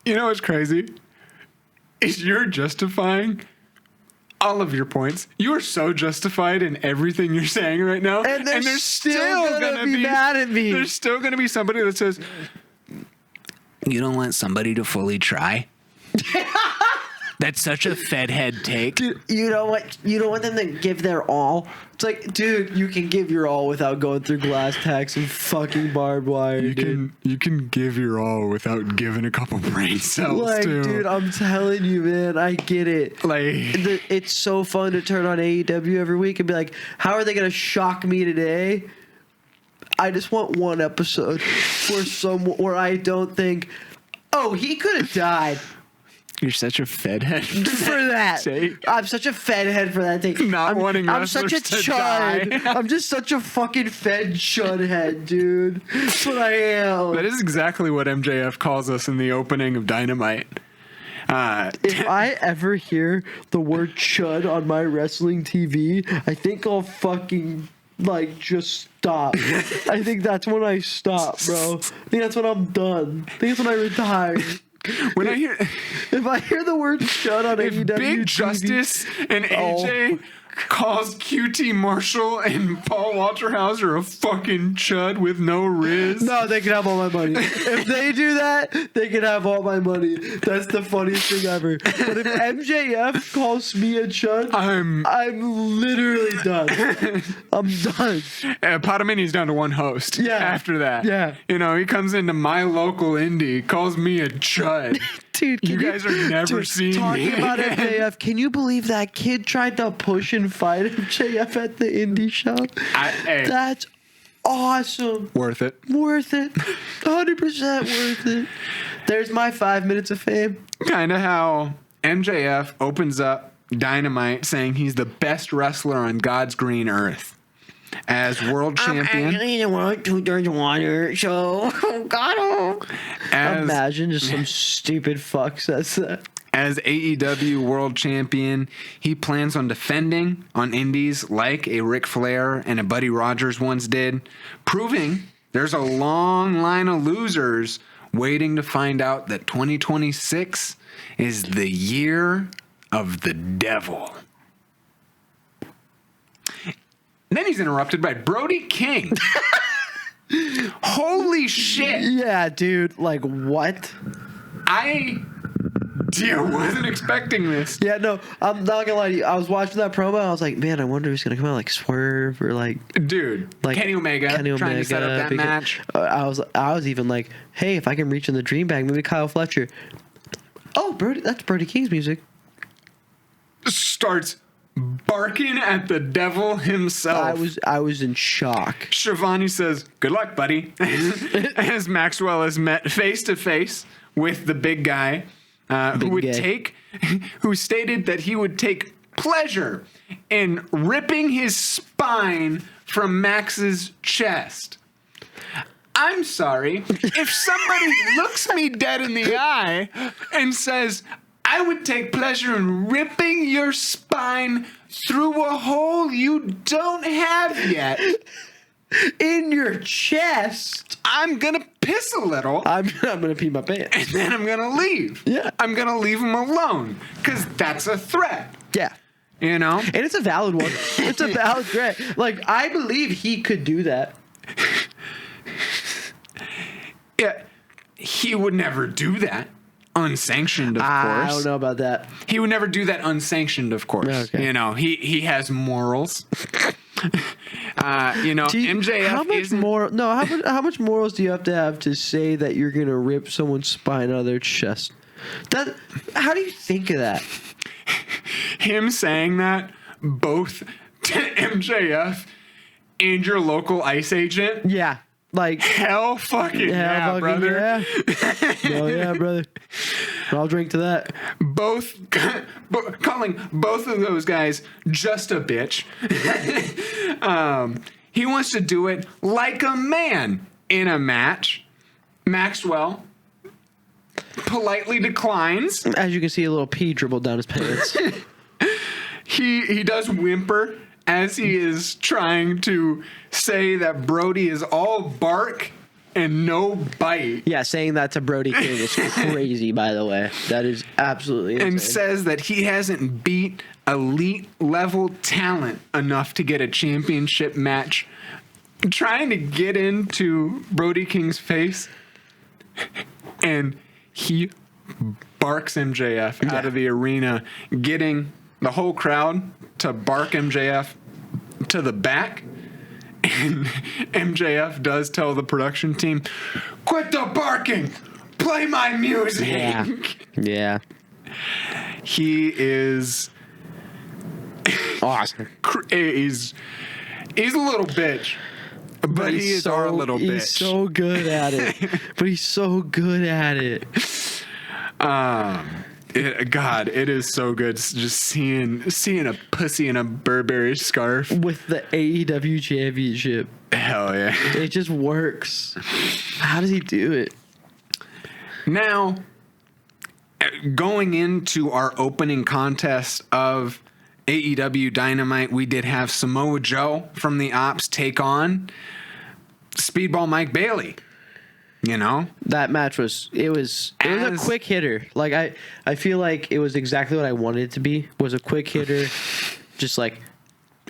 You know what's crazy? Is you're justifying all of your points. You are so justified in everything you're saying right now. And they're still gonna be mad at me. There's still going to be somebody that says... You don't want somebody to fully try? That's such a fed head take. Dude, you know what? You don't want them to give their all. It's like, dude, you can give your all without going through glass tacks and fucking barbed wire. You can give your all without giving a couple brain cells, like, too. Dude, I'm telling you, man, I get it. Like, it's so fun to turn on AEW every week and be like, how are they gonna shock me today? I just want one episode where I don't think, oh, he could have died. You're such a fed head for that. I'm such a fed head for that thing. I'm such a chud. I'm just such a fucking fed chud head, dude. That's what I am. That is exactly what MJF calls us in the opening of Dynamite. If I ever hear the word chud on my wrestling TV, I think I'll fucking... like, just stop. I think that's when I stop, bro. I think that's when I'm done. I think that's when I retire. When I hear... If I hear the word shut on AEW Big TV, Justice and AJ calls QT Marshall and Paul Walter Hauser a fucking chud with no riz. No, they can have all my money. If they do that, they can have all my money. That's the funniest thing ever. But if MJF calls me a chud, I'm literally done. I'm done. Pod-A-Mania's down to one host. Yeah. After that. Yeah. You know, he comes into my local indie, calls me a chud. Dude, You guys are never seeing talking me. about MJF, can you believe that kid tried to push and fight MJF at the indie show? Hey, That's awesome. worth it. Worth it. 100% worth it. There's my 5 minutes of fame. Kind of how MJF opens up Dynamite saying he's the best wrestler on God's green earth. As world champion. I'm actually the one 2/3 water, so God. Imagine just some stupid fuck says that. As AEW world champion, he plans on defending on indies like a Ric Flair and a Buddy Rogers once did, proving there's a long line of losers waiting to find out that 2026 is the year of the devil. Then he's interrupted by Brody King. Holy shit. Yeah, dude. Like, what? I wasn't expecting this. Yeah, no, I'm not gonna lie to you. I was watching that promo. I was like, man, I wonder who's gonna come out like Swerve or like, Dude, like Kenny Omega trying to set up that because- match. I was even like, hey, if I can reach in the dream bag, maybe Kyle Fletcher. Oh, Brody, that's Brody King's music. Starts barking at the devil himself. I was in shock. Shivani says, "Good luck, buddy." As Maxwell is met face to face with the big guy, who stated that he would take pleasure in ripping his spine from Max's chest. I'm sorry, if somebody looks me dead in the eye and says, I would take pleasure in ripping your spine through a hole you don't have yet. In your chest. I'm going to piss a little. I'm gonna pee my pants. And then I'm going to leave. Yeah. I'm going to leave him alone because that's a threat. Yeah. You know? And it's a valid one. It's a valid threat. Like, I believe he could do that. Yeah. He would never do that. Unsanctioned, of course. I don't know about that. He would never do that unsanctioned, of course. Okay. You know, he has morals. MJF how much isn't... more? No, how much morals do you have to say that you're gonna rip someone's spine out of their chest? That how do you think of that? Him saying that both to MJF and your local ICE agent. Yeah, like Hell fucking yeah, brother. Yeah. Hell yeah, brother. I'll drink to that. Calling both of those guys just a bitch. He wants to do it like a man in a match. Maxwell politely declines. As you can see, a little pee dribbled down his pants. He does whimper as he is trying to say that Brody is all bark and no bite. Yeah, saying that to Brody King is crazy, by the way. That is absolutely insane. And says that he hasn't beat elite level talent enough to get a championship match. Trying to get into Brody King's face, and he barks MJF out of the arena, getting the whole crowd to bark MJF to the back. And MJF does tell the production team, quit the barking, play my music. Yeah. He is Awesome. He's a little bitch, but he is our little bitch. He's so good at it. But he's so good at it. God, it is so good just seeing a pussy in a Burberry scarf With the AEW championship. Hell yeah. It just works. How does he do it? Now, going into our opening contest of AEW Dynamite, we did have Samoa Joe from the Ops take on Speedball Mike Bailey. You know, that match was a quick hitter. Like I feel like it was exactly what I wanted it to be. Was a quick hitter, just like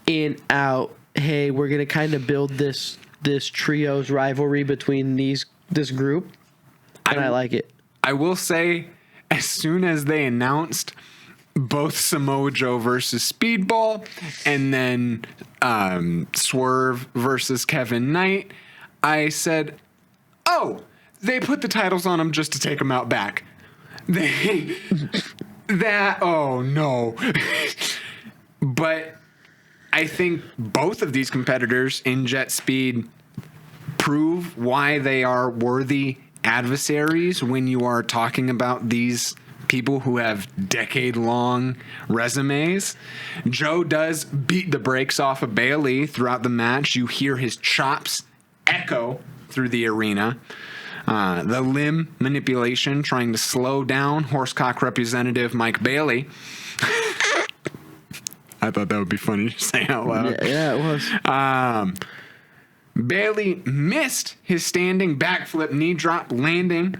in, out. Hey, we're gonna kind of build this trio's rivalry between this group, and I like it. I will say, as soon as they announced both Samoa Joe versus Speedball and then Swerve versus Kevin Knight, I said, oh, they put the titles on them just to take them out back. Oh no. But I think both of these competitors in Jetspeed prove why they are worthy adversaries when you are talking about these people who have decade-long resumes. Joe does beat the brakes off of Bailey throughout the match. You hear his chops echo through the arena. The limb manipulation, trying to slow down horsecock representative Mike Bailey. I thought that would be funny to say out loud. Yeah, it was. Bailey missed his standing backflip knee drop, landing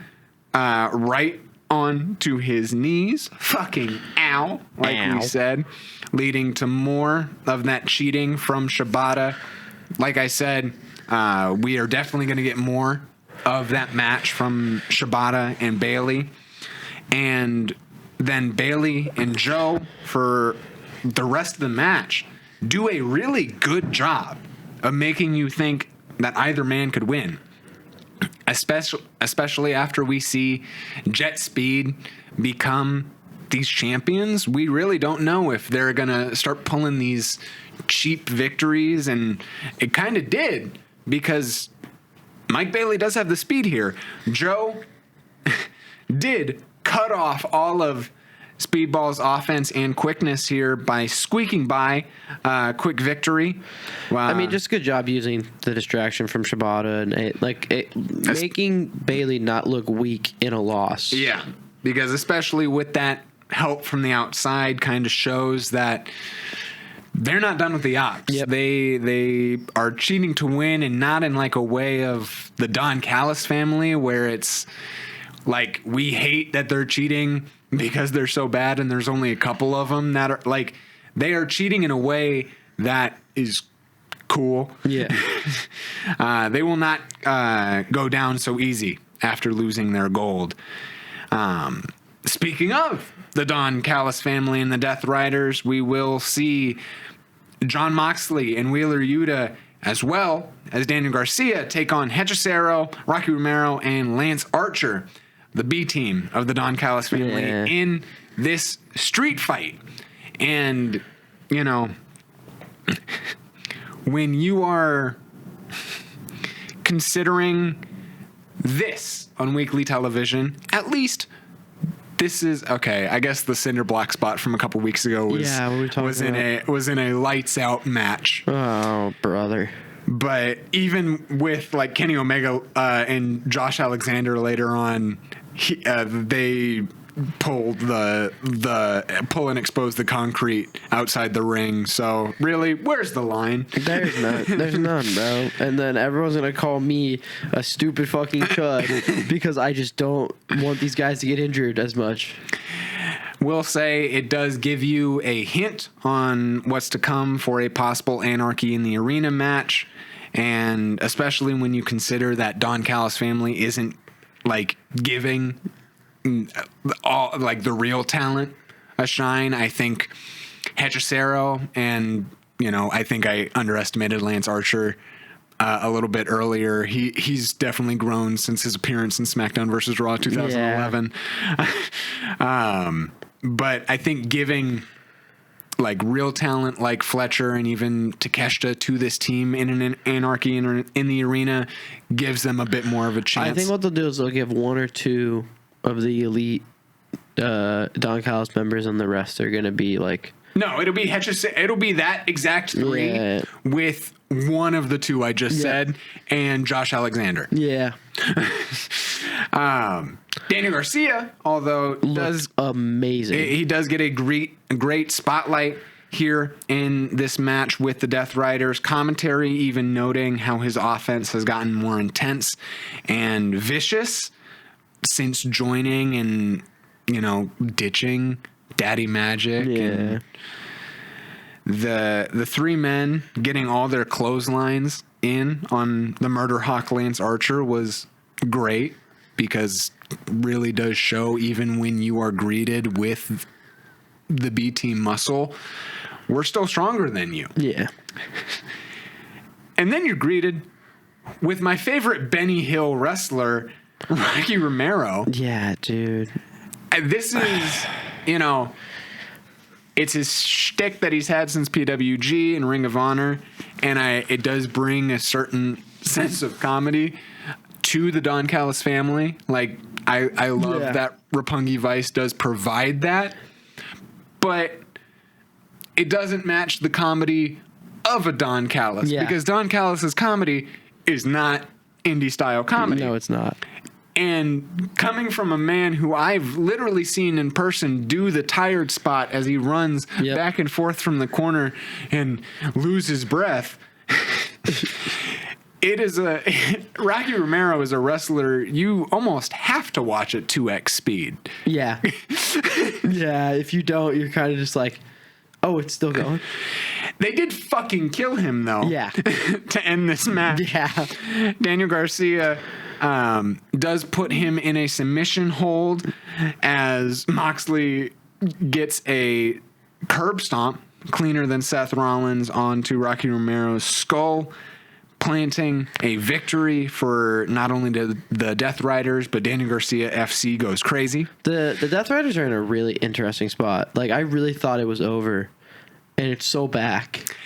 right onto his knees. Fucking ow, like we said, leading to more of that cheating from Shibata. Like I said, we are definitely going to get more of that match from Shibata and Bailey. And then Bailey and Joe, for the rest of the match, do a really good job of making you think that either man could win. Especially after we see Jetspeed become these champions. We really don't know if they're going to start pulling these cheap victories, and it kind of did, because Mike Bailey does have the speed here. Joe did cut off all of Speedball's offense and quickness here by squeaking by. Quick victory. I mean, just good job using the distraction from Shibata and making Bailey not look weak in a loss. Yeah, because especially with that help from the outside, kind of shows that they're not done with the ops. Yep. They are cheating to win, and not in like a way of the Don Callis family where it's like we hate that they're cheating because they're so bad and there's only a couple of them that are like, they are cheating in a way that is cool. Yeah. They will not go down so easy after losing their gold. Speaking of the Don Callis family and the Death Riders, we will see John Moxley and Wheeler Yuta, as well as Daniel Garcia, take on Hechicero, Rocky Romero, and Lance Archer, the B team of the Don Callis family, in this street fight. And, you know, when you are considering this on weekly television, at least this is okay. I guess the cinder block spot from a couple weeks ago was in a lights out match. Oh, brother. But even with like Kenny Omega and Josh Alexander later on, they pulled pull and expose the concrete outside the ring. So really, where's the line? There's none, bro. And then everyone's gonna call me a stupid fucking chud because I just don't want these guys to get injured as much. We'll say it does give you a hint on what's to come for a possible Anarchy in the Arena match, and especially when you consider that Don Callis family isn't like giving all like the real talent a shine. I think Hechicero, and I think I underestimated Lance Archer a little bit earlier. He's definitely grown since his appearance in SmackDown vs. Raw 2011. Yeah. But I think giving like real talent like Fletcher and even Takeshita to this team in an Anarchy in the Arena gives them a bit more of a chance. I think what they'll do is they'll give one or two of the elite Don Callis members, and the rest are going to be like... No, it'll be it'll be that exact three with one of the two I just said and Josh Alexander. Yeah. Daniel Garcia, although does amazing. He does get a great spotlight here in this match with the Death Riders. Commentary even noting how his offense has gotten more intense and vicious since joining and ditching Daddy Magic. Yeah. And the three men getting all their clotheslines in on the Murder Hawk Lance Archer was great, because it really does show, even when you are greeted with the B team muscle, we're still stronger than you. Yeah. And then you're greeted with my favorite Benny Hill wrestler, Rocky Romero. Yeah, dude. And this is, you know, it's his shtick that he's had since PWG and Ring of Honor, and it does bring a certain sense of comedy to the Don Callis family. Like, I love that Roppongi Vice does provide that, but it doesn't match the comedy of a Don Callis, because Don Callis's comedy is not indie style comedy. No, it's not. And coming from a man who I've literally seen in person do the tired spot as he runs back and forth from the corner and loses breath, Rocky Romero is a wrestler you almost have to watch at 2x speed. Yeah. Yeah, if you don't, you're kind of just like, oh, it's still going. They did fucking kill him, though. Yeah. To end this match. Yeah. Daniel Garcia does put him in a submission hold as Moxley gets a curb stomp cleaner than Seth Rollins onto Rocky Romero's skull, planting a victory for not only the Death Riders, but Daniel Garcia FC goes crazy. The Death Riders are in a really interesting spot. Like, I really thought it was over, and it's so back.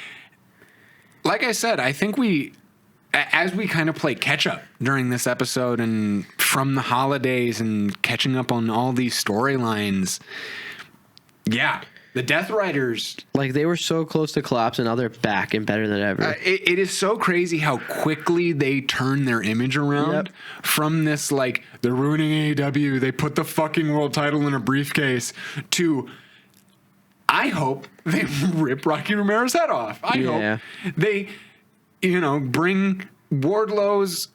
Like I said, I think as we kind of play catch up during this episode and from the holidays and catching up on all these storylines, the Death Riders, like, they were so close to collapse, and now they're back and better than ever. It is so crazy how quickly they turn their image around from this, like, they're ruining AEW, they put the fucking world title in a briefcase, to, I hope they rip Rocky Romero's head off. I hope they, bring Wardlow's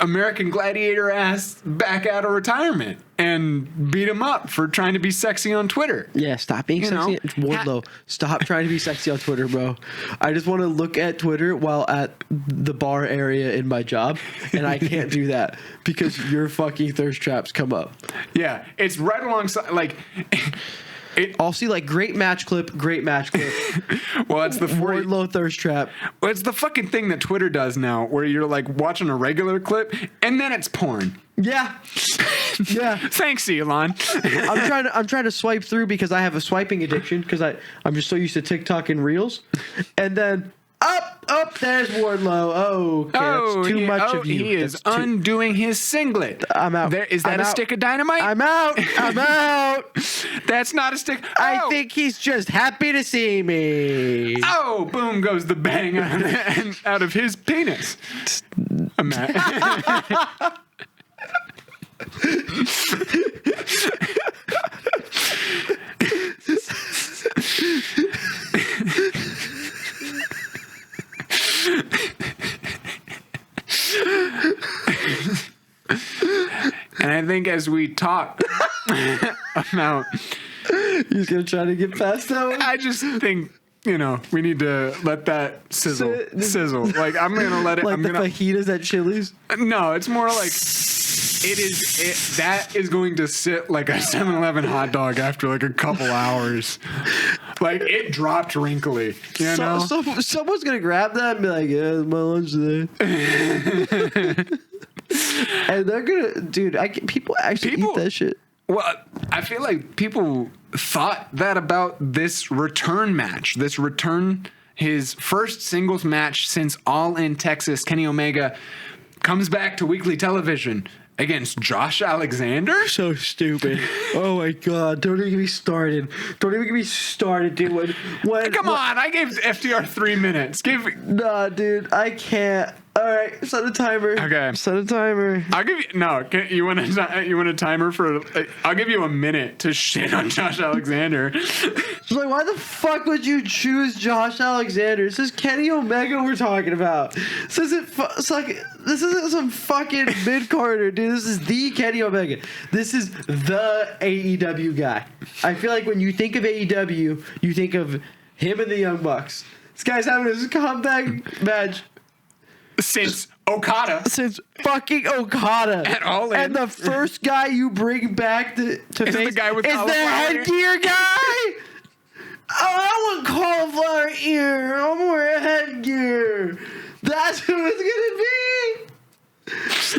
American Gladiator ass back out of retirement and beat him up for trying to be sexy on Twitter. Yeah, stop being sexy. Wardlow, stop trying to be sexy on Twitter, bro. I just want to look at Twitter while at the bar area in my job, and I can't do that because your fucking thirst traps come up. Yeah, it's right alongside, like... I'll see, like, great match clip. Well, it's the Wardlow thirst trap. Well, it's the fucking thing that Twitter does now, where you're like watching a regular clip and then it's porn. Yeah. Yeah. Thanks, Elon. I'm trying to swipe through because I have a swiping addiction because I'm just so used to TikTok and Reels, and then up, there's Wardlow. Oh, okay, that's too much of you. He is undoing his singlet. I'm out. Is that a stick of dynamite? I'm out. That's not a stick. I think he's just happy to see me. Oh, boom goes the bang out of his penis. And I think as we talk about... He's going to try to get past that one? I just think, we need to let that sizzle. Like, I'm going to let it... Like the fajitas at Chili's? No, it's more like... That is going to sit like a 7-Eleven hot dog after like a couple hours. Like, it dropped wrinkly, someone's gonna grab that and be like, yeah, it's my lunch today. And they're gonna, dude, people actually eat that shit. Well, I feel like people thought that about this return match. His first singles match since All In Texas. Kenny Omega comes back to weekly television against Josh Alexander? So stupid. Oh my God. Don't even get me started. Dude. Come on. I gave FTR 3 minutes. Nah, dude. I can't. All right. Set a timer. Okay. Set a timer. I'll give you... No. You want a timer for... I'll give you a minute to shit on Josh Alexander. It's like, why the fuck would you choose Josh Alexander? This is Kenny Omega we're talking about. This isn't some fucking mid-carder, dude. This is the Kenny Omega. This is the AEW guy. I feel like when you think of AEW, you think of Him and the Young Bucks. This guy's having his comeback match Since Okada. since fucking Okada. At All In. And the first guy you bring back to Is face the guy with is the cauliflower ear? headgear guy. I want cauliflower ear. I'm wearing headgear. That's who it's gonna be.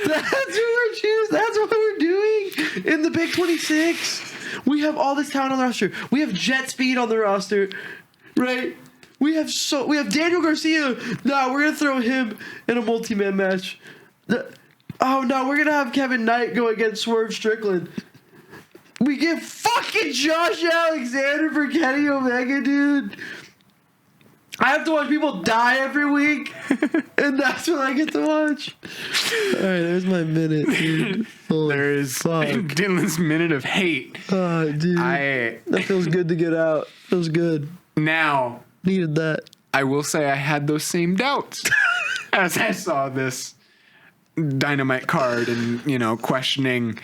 That's who we're choosing. That's what we're doing in the Big 26. We have all this talent on the roster. We have Jetspeed on the roster, right? We have Daniel Garcia. No, we're gonna throw him in a multi-man match. Oh no, we're gonna have Kevin Knight go against Swerve Strickland. We get fucking Josh Alexander for Kenny Omega, dude. I have to watch people die every week, and that's what I get to watch. All right, there's my minute, dude. There's Dylan's minute of hate. Oh, dude. That feels good to get out. Feels good. Now, Needed that. I will say I had those same doubts as I saw this Dynamite card and, questioning,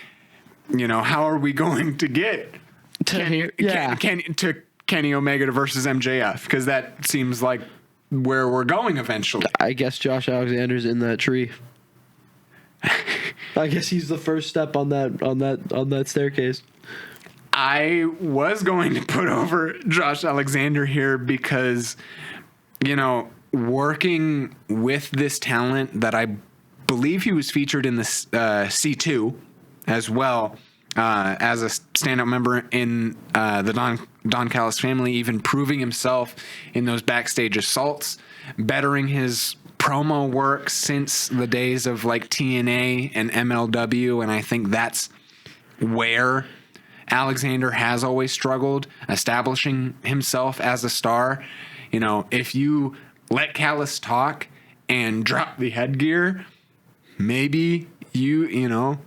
how are we going to get to Kenny Omega versus MJF? Because that seems like where we're going eventually. I guess Josh Alexander's in that tree. I guess he's the first step on that staircase. I was going to put over Josh Alexander here because, working with this talent that I believe he was featured in the C2 as well as a stand-up member in the Don Callis family, even proving himself in those backstage assaults, bettering his promo work since the days of like TNA and MLW, and I think that's where Alexander has always struggled, establishing himself as a star. If you let Callis talk and drop the headgear, maybe you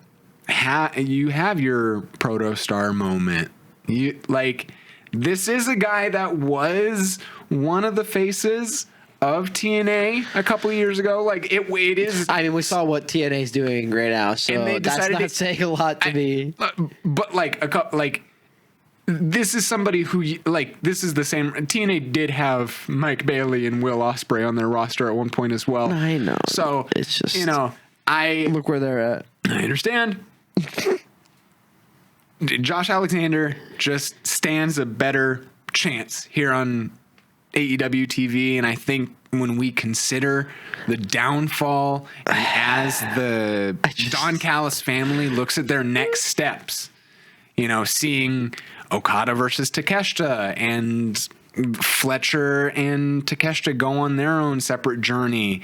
have your proto star moment. This is a guy that was one of the faces of TNA a couple of years ago. It is. I mean, we saw what TNA is doing right now, so that's not saying a lot to me. But this is somebody who this is the same. TNA did have Mike Bailey and Will Ospreay on their roster at one point as well. I know. So it's just I look where they're at. I understand. Josh Alexander just stands a better chance here on AEW TV, and I think when we consider the downfall and as the Don Callis family looks at their next steps, seeing Okada versus Takeshita and Fletcher and Takeshita go on their own separate journey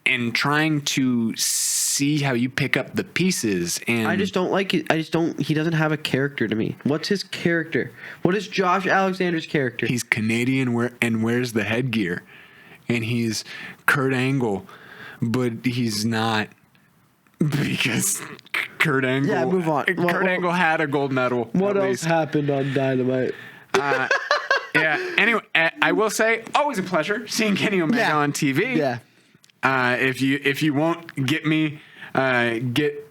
and trying to see how you pick up the pieces. And I just don't like it. He doesn't have a character to me. What's his character? What is Josh Alexander's character? He's Canadian and wears the headgear. And he's Kurt Angle, but he's not, because Kurt Angle. Yeah, move on. Kurt Angle had a gold medal. What else happened on Dynamite? Yeah. Anyway, I will say, always a pleasure seeing Kenny Omega on TV. Yeah. If you won't get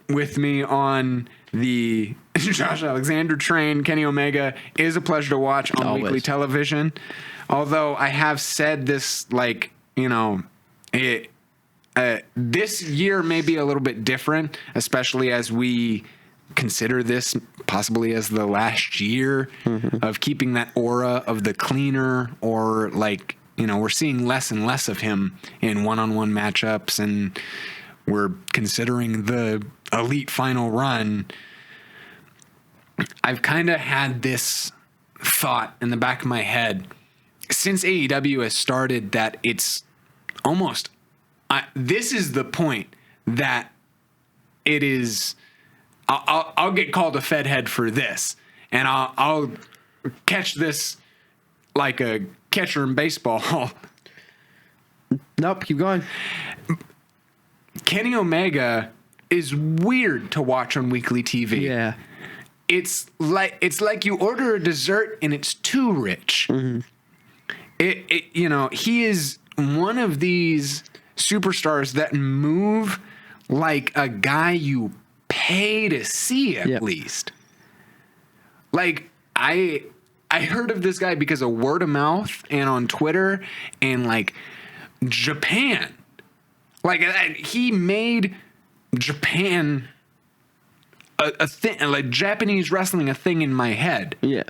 with me on the Josh Alexander train, Kenny Omega is a pleasure to watch on weekly television. Although I have said this, this year may be a little bit different, especially as we consider this possibly as the last year of keeping that aura of the cleaner, or we're seeing less and less of him in one-on-one matchups, and we're considering the elite final run. I've kind of had this thought in the back of my head since AEW has started that it's almost this is the point that it is. I'll get called a fed head for this, and I'll catch this like a catcher in baseball. Nope, keep going. Kenny Omega is weird to watch on weekly TV. Yeah. It's like you order a dessert and it's too rich. Mm-hmm. He is one of these superstars that move like a guy you pay to see at least. I heard of this guy because of word of mouth and on Twitter and like Japan. Like he made Japan a thing, like Japanese wrestling a thing in my head. Yeah.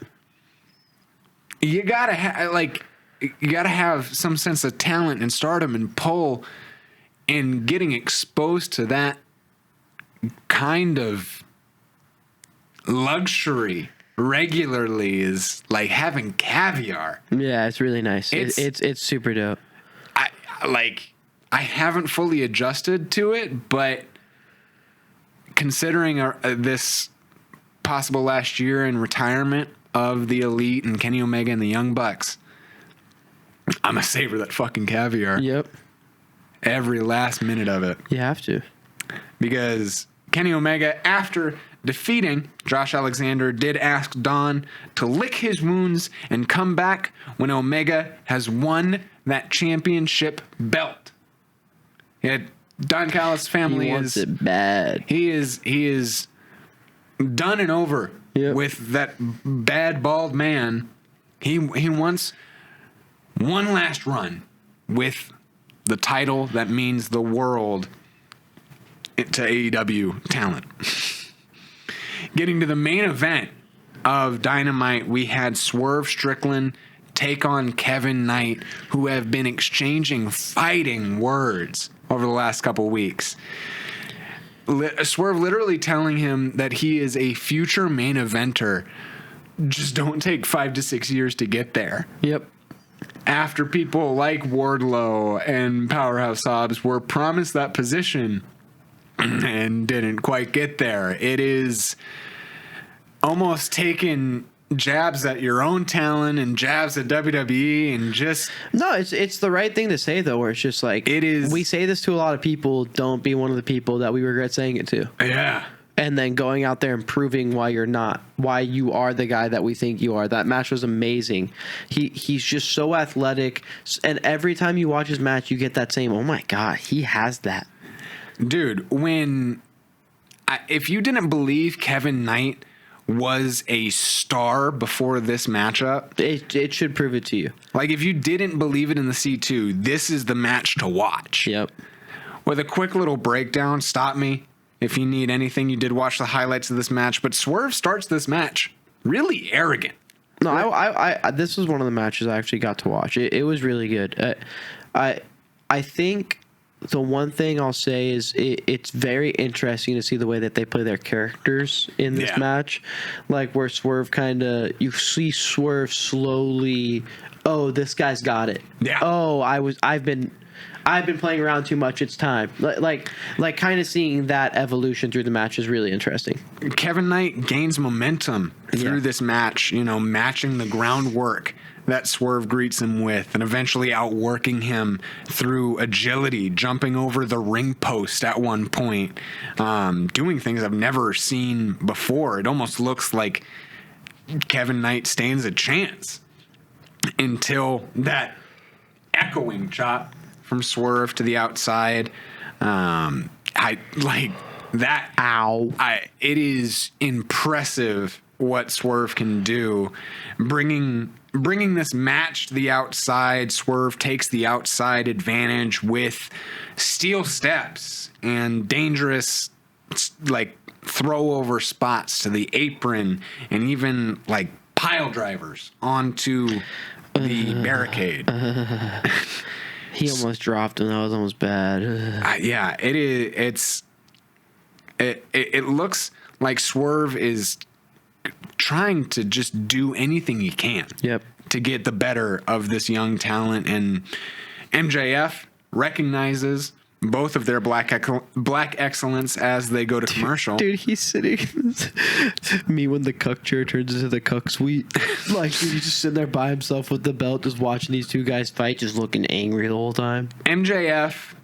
You gotta have some sense of talent and stardom and pull, and getting exposed to that kind of luxury regularly is like having caviar. Yeah, it's really nice. It's super dope. I haven't fully adjusted to it, but considering this possible last year in retirement of the Elite and Kenny Omega and the Young Bucks, I'm gonna savor that fucking caviar. Yep. Every last minute of it. You have to. Because Kenny Omega, after defeating Josh Alexander, did ask Don to lick his wounds and come back when Omega has won that championship belt. Don Callis' family wants it bad. He is done and over with that bad bald man. He wants one last run with the title that means the world to AEW talent. Getting to the main event of Dynamite, we had Swerve Strickland take on Kevin Knight, who have been exchanging fighting words over the last couple weeks. Swerve literally telling him that he is a future main eventer. Just don't take 5 to 6 years to get there. Yep. After people like Wardlow and Powerhouse Hobbs were promised that position and didn't quite get there. It is almost taking jabs at your own talent and jabs at WWE and just... No, it's the right thing to say, though, where it's just like... It is... We say this to a lot of people. Don't be one of the people that we regret saying it to. Yeah. And then going out there and proving why you're not, why you are the guy that we think you are. That match was amazing. He's just so athletic, and every time you watch his match, you get that same, oh my God, he has that. Dude, if you didn't believe Kevin Knight was a star before this matchup, it should prove it to you. Like, if you didn't believe it in the C2, this is the match to watch. Yep. With a quick little breakdown, stop me if you need anything. You did watch the highlights of this match, but Swerve starts this match really arrogant. No, I this was one of the matches I actually got to watch. It was really good. I think the one thing I'll say is it's very interesting to see the way that they play their characters in this match. Like where Swerve you see Swerve slowly, oh, this guy's got it. Yeah. Oh, I've been playing around too much. It's time. Like kind of seeing that evolution through the match is really interesting. Kevin Knight gains momentum through this match, matching the groundwork that Swerve greets him with, and eventually outworking him through agility, jumping over the ring post at one point, doing things I've never seen before. It almost looks like Kevin Knight stands a chance until that echoing chop from Swerve to the outside. I like that. Ow. It is impressive what Swerve can do. Bringing this match to the outside, Swerve takes the outside advantage with steel steps and dangerous, like, throw over spots to the apron and even, like, pile drivers onto the barricade. He almost dropped him. That was almost bad. Yeah, it is. It looks like Swerve is trying to just do anything he can to get the better of this young talent, and MJF recognizes both of their black excellence as they go to commercial. Dude, he's sitting me when the cuck chair turns into the cuck suite. Like, dude, he's just sitting there by himself with the belt, just watching these two guys fight, just looking angry the whole time. MJF,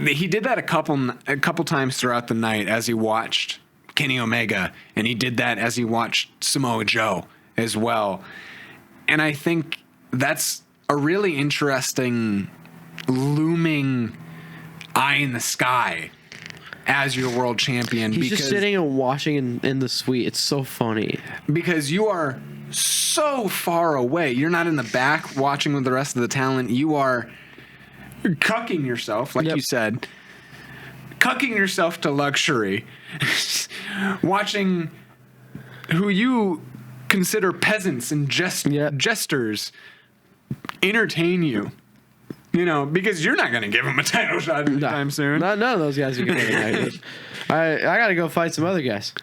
he did that a couple times throughout the night as he watched Kenny Omega, and he did that as he watched Samoa Joe as well. And I think that's a really interesting looming eye in the sky as your world champion. He's just sitting and watching in the suite. It's so funny. Because you are so far away. You're not in the back watching with the rest of the talent. You're cucking yourself, like you said. Cucking yourself to luxury. Watching who you consider peasants and jesters entertain you. Because you're not going to give them a title shot anytime soon. None of those guys are going to. I got to go fight some other guys.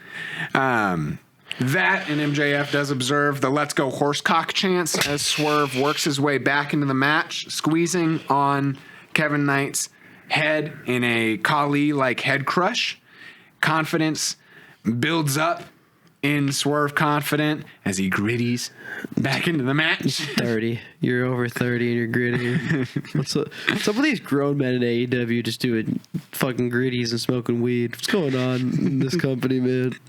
That and MJF does observe the "Let's Go Horsecock" chants as Swerve works his way back into the match, squeezing on Kevin Knight's head in a Kali-like head crush. Confidence builds up in Swerve Confident as he gritties back into the match. 30. You're over 30 and you're gritty. Some of these grown men in AEW just doing fucking gritties and smoking weed. What's going on in this company, man?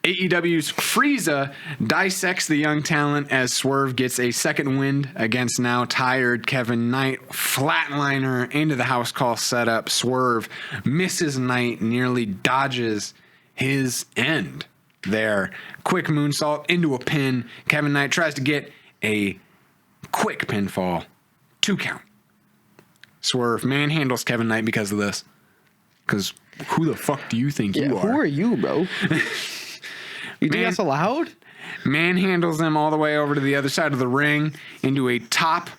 AEW's Frieza dissects the young talent as Swerve gets a second wind against now tired Kevin Knight. Flatliner into the house call setup. Swerve misses Knight, nearly dodges his end there. Quick moonsault into a pin. Kevin Knight tries to get a quick pinfall. 2 count. Swerve manhandles Kevin Knight because of this. Because who the fuck do you think you are? Who are you, bro? You think that's allowed? Manhandles him all the way over to the other side of the ring into a top,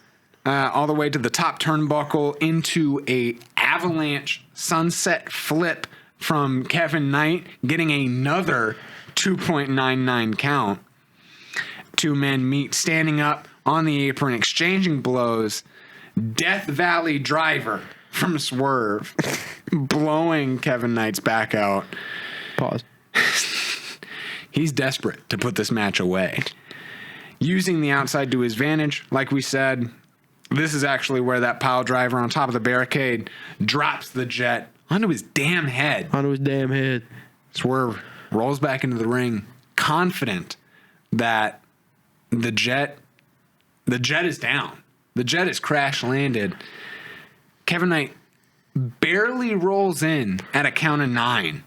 all the way to the top turnbuckle into a avalanche sunset flip from Kevin Knight, getting another 2.99 count. 2 men meet, standing up on the apron, exchanging blows. Death Valley driver from Swerve, blowing Kevin Knight's back out. Pause. He's desperate to put this match away. Using the outside to his advantage, like we said, this is actually where that pile driver on top of the barricade drops the Jet onto his damn head. Swerve rolls back into the ring, confident that the Jet is down. The Jet is crash landed. Kevin Knight barely rolls in at a count of 9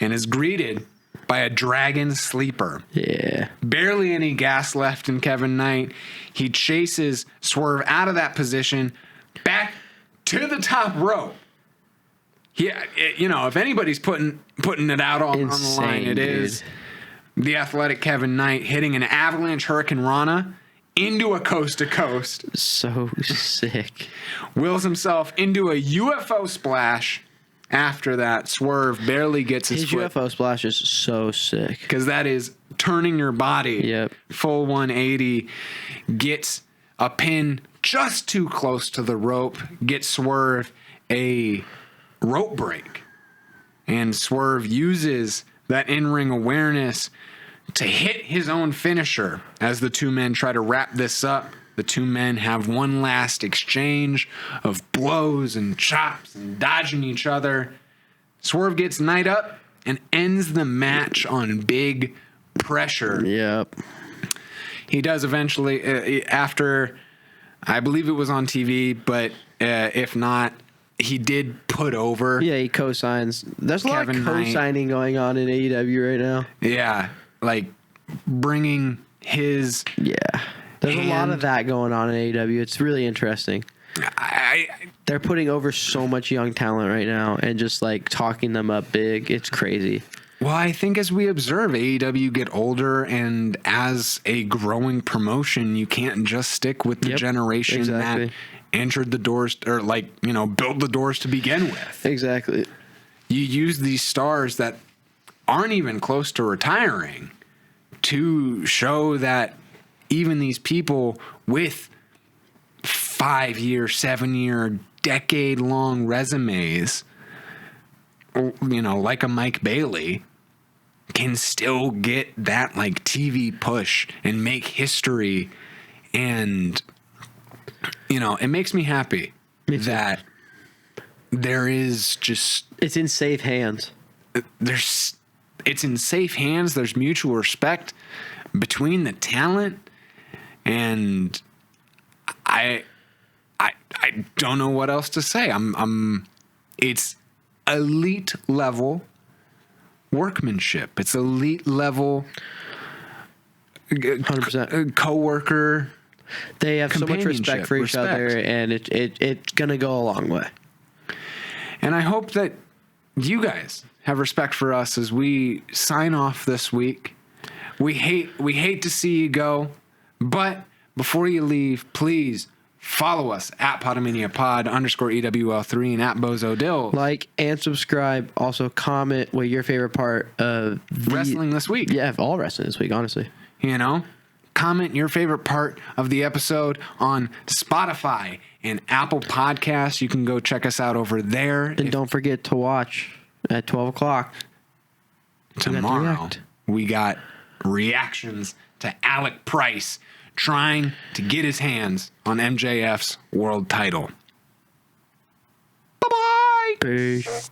and is greeted by a dragon sleeper. Yeah. Barely any gas left in Kevin Knight. He chases Swerve out of that position, back to the top rope. If anybody's putting it out on the line, it is the athletic Kevin Knight hitting an avalanche Hurricane Rana into a coast to coast. So sick. Wills himself into a UFO splash. After that, Swerve barely gets his foot. UFO splash is so sick. Because that is turning your body. Yep. Full 180. Gets a pin just too close to the rope. Gets Swerve a rope break. And Swerve uses that in-ring awareness to hit his own finisher as the 2 men try to wrap this up. The 2 men have one last exchange of blows and chops and dodging each other. Swerve gets Knight up and ends the match on big pressure. Yep. He does eventually, after, I believe it was on TV, but if not, he did put over. Yeah, he co-signs. There's a lot of co-signing going on in AEW right now. Yeah, like bringing his... Yeah. There's a lot of that going on in AEW. It's really interesting. They're putting over so much young talent right now and just like talking them up big. It's crazy. Well, I think as we observe AEW get older and as a growing promotion, you can't just stick with the generation that entered the doors or build the doors to begin with. Exactly. You use these stars that aren't even close to retiring to show that even these people with 5-year, 7-year, decade-long resumes, like a Mike Bailey, can still get that like TV push and make history. And, it makes me happy that there is just... It's in safe hands. It's in safe hands. There's mutual respect between the talent. And I don't know what else to say. It's elite level workmanship. It's elite level 100%. co-worker. They have so much respect for each other, and it's going to go a long way. And I hope that you guys have respect for us as we sign off this week. We hate to see you go, but before you leave, please follow us at Pod-A-Mania Pod _EWL3 and at BozoDill. Like and subscribe. Also comment what your favorite part of Wrestling this week. Yeah, all wrestling this week, honestly. You know, comment your favorite part of the episode on Spotify and Apple Podcasts. You can go check us out over there. And don't forget to watch at 12 o'clock. Tomorrow, we got reactions to Alec Price trying to get his hands on MJF's world title. Bye-bye. Peace.